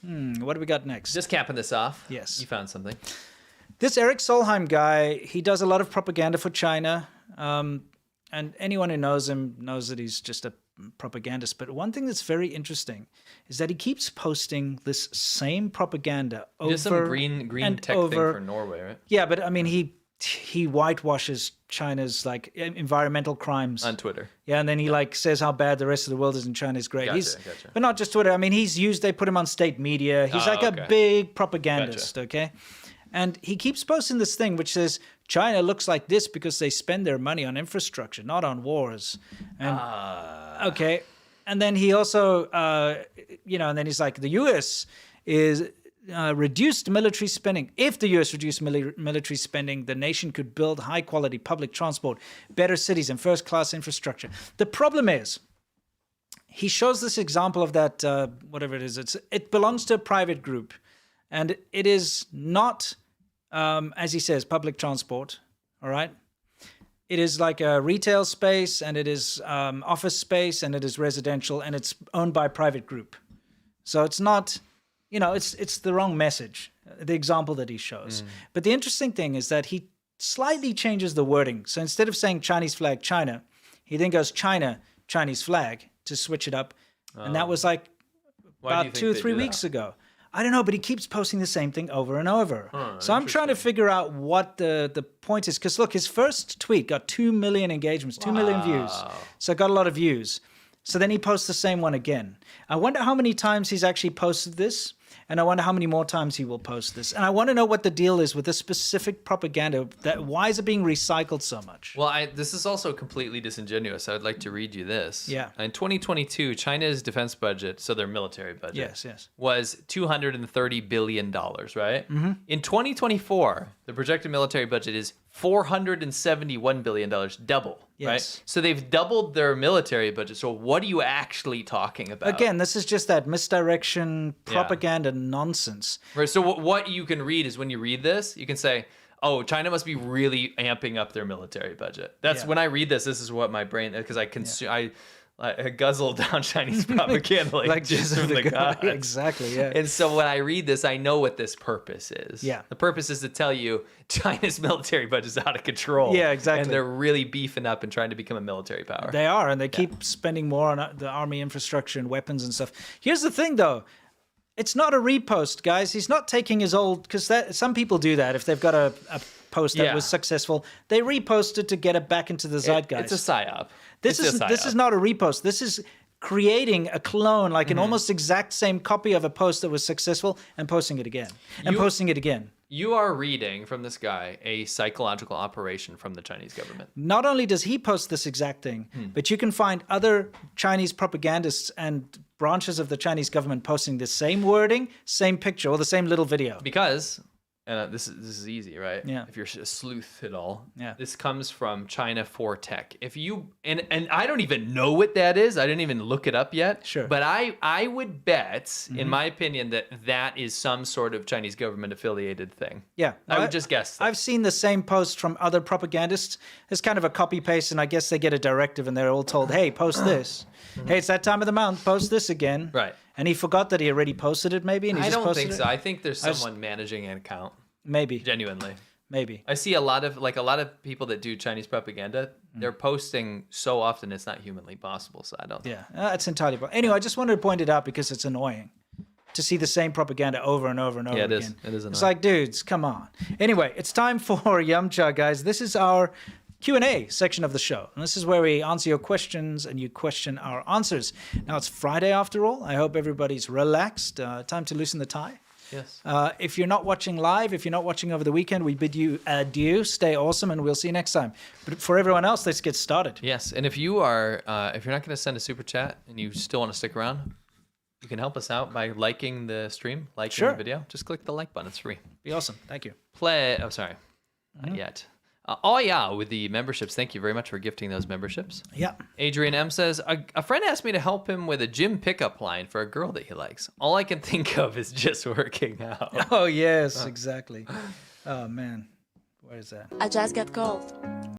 What do we got next? Just capping this off. Yes. You found something. This Eric Solheim guy, he does a lot of propaganda for China. And anyone who knows him knows that he's just a propagandist. But one thing that's very interesting is that he keeps posting this same propaganda over Just some green tech over. thing for Norway, right? Yeah, but I mean, he whitewashes China's like environmental crimes On Twitter. Yeah, and then he like says how bad the rest of the world is and China is great. Gotcha. But not just Twitter. I mean, they put him on state media. He's like a big propagandist, okay? And he keeps posting this thing which says China looks like this because they spend their money on infrastructure, not on wars. And okay. And then he also and then he's like, the US is reduced military spending. If the US reduced military spending, the nation could build high-quality public transport, better cities, and first-class infrastructure. The problem is, he shows this example of that, whatever it is. It belongs to a private group, and it is not, as he says, public transport, all right? It is like a retail space, and it is office space, and it is residential, and it's owned by a private group. So it's not... it's the wrong message, the example that he shows. But the interesting thing is that he slightly changes the wording. So instead of saying Chinese flag, China, he then goes China, Chinese flag to switch it up. And that was like about 2 or 3 weeks ago. I don't know, but he keeps posting the same thing over and over. So I'm trying to figure out what the point is. Because look, his first tweet got 2 million engagements, 2 million views. So it got a lot of views. So then he posts the same one again. I wonder how many times he's actually posted this. And I wonder how many more times he will post this. And I want to know what the deal is with this specific propaganda. Why is it being recycled so much? Well, this is also completely disingenuous. I would like to read you this. Yeah. In 2022, China's defense budget, so their military budget, yes, was $230 billion, right? Mm-hmm. In 2024, the projected military budget is $471 billion, double, Yes. right? So they've doubled their military budget. So what are you actually talking about? Again, this is just that misdirection, propaganda nonsense. Right. So what you can read is when you read this, you can say, oh, China must be really amping up their military budget. That's when I read this is what my brain, because I consume, I guzzle down Chinese propaganda like just from the gods. Exactly, yeah. And so when I read this, I know what this purpose is. Yeah. The purpose is to tell you China's military budget is out of control. Yeah, exactly. And they're really beefing up and trying to become a military power. They are, and they keep spending more on the army infrastructure and weapons and stuff. Here's the thing, though. It's not a repost, guys. He's not taking his old... Because some people do that. If they've got a post that was successful, they repost it to get it back into the zeitgeist. It's a psyop. This is not a repost. This is creating a clone, like an almost exact same copy of a post that was successful and posting it again. And posting it again. You are reading from this guy a psychological operation from the Chinese government. Not only does he post this exact thing, but you can find other Chinese propagandists and branches of the Chinese government posting the same wording, same picture, or the same little video. Because... And this is easy, right? Yeah. If you're a sleuth at all. Yeah. This comes from China for Tech. If you and I don't even know what that is. I didn't even look it up yet. Sure. But I would bet, in my opinion, that is some sort of Chinese government affiliated thing. Yeah. I would just guess that. I've seen the same post from other propagandists. It's kind of a copy paste, and I guess they get a directive and they're all told, hey, post this. Hey, it's that time of the month. Post this again. Right. And he forgot that he already posted it, maybe? And he I just don't posted think so. I think there's someone managing an account. Maybe. Genuinely. Maybe. I see a lot of people that do Chinese propaganda, they're posting so often it's not humanly possible. So I don't know. Yeah, it's entirely possible. Anyway, I just wanted to point it out because it's annoying to see the same propaganda over and over and over again. It is annoying. It's like, dudes, come on. Anyway, it's time for Yamcha, guys. This is our Q&A section of the show. And this is where we answer your questions and you question our answers. Now, it's Friday after all. I hope everybody's relaxed. Time to loosen the tie. Yes. If you're not watching live, if you're not watching over the weekend, we bid you adieu. Stay awesome, and we'll see you next time. But for everyone else, let's get started. Yes, and if you're not going to send a super chat and you still want to stick around, you can help us out by liking the stream, liking the video. Just click the like button. It's free. Be awesome. Thank you. Not yet. With the memberships. Thank you very much for gifting those memberships. Yeah. Adrian M says, a friend asked me to help him with a gym pickup line for a girl that he likes. All I can think of is just working out. Oh, yes, exactly. Oh, man. Where is that? I just got cold.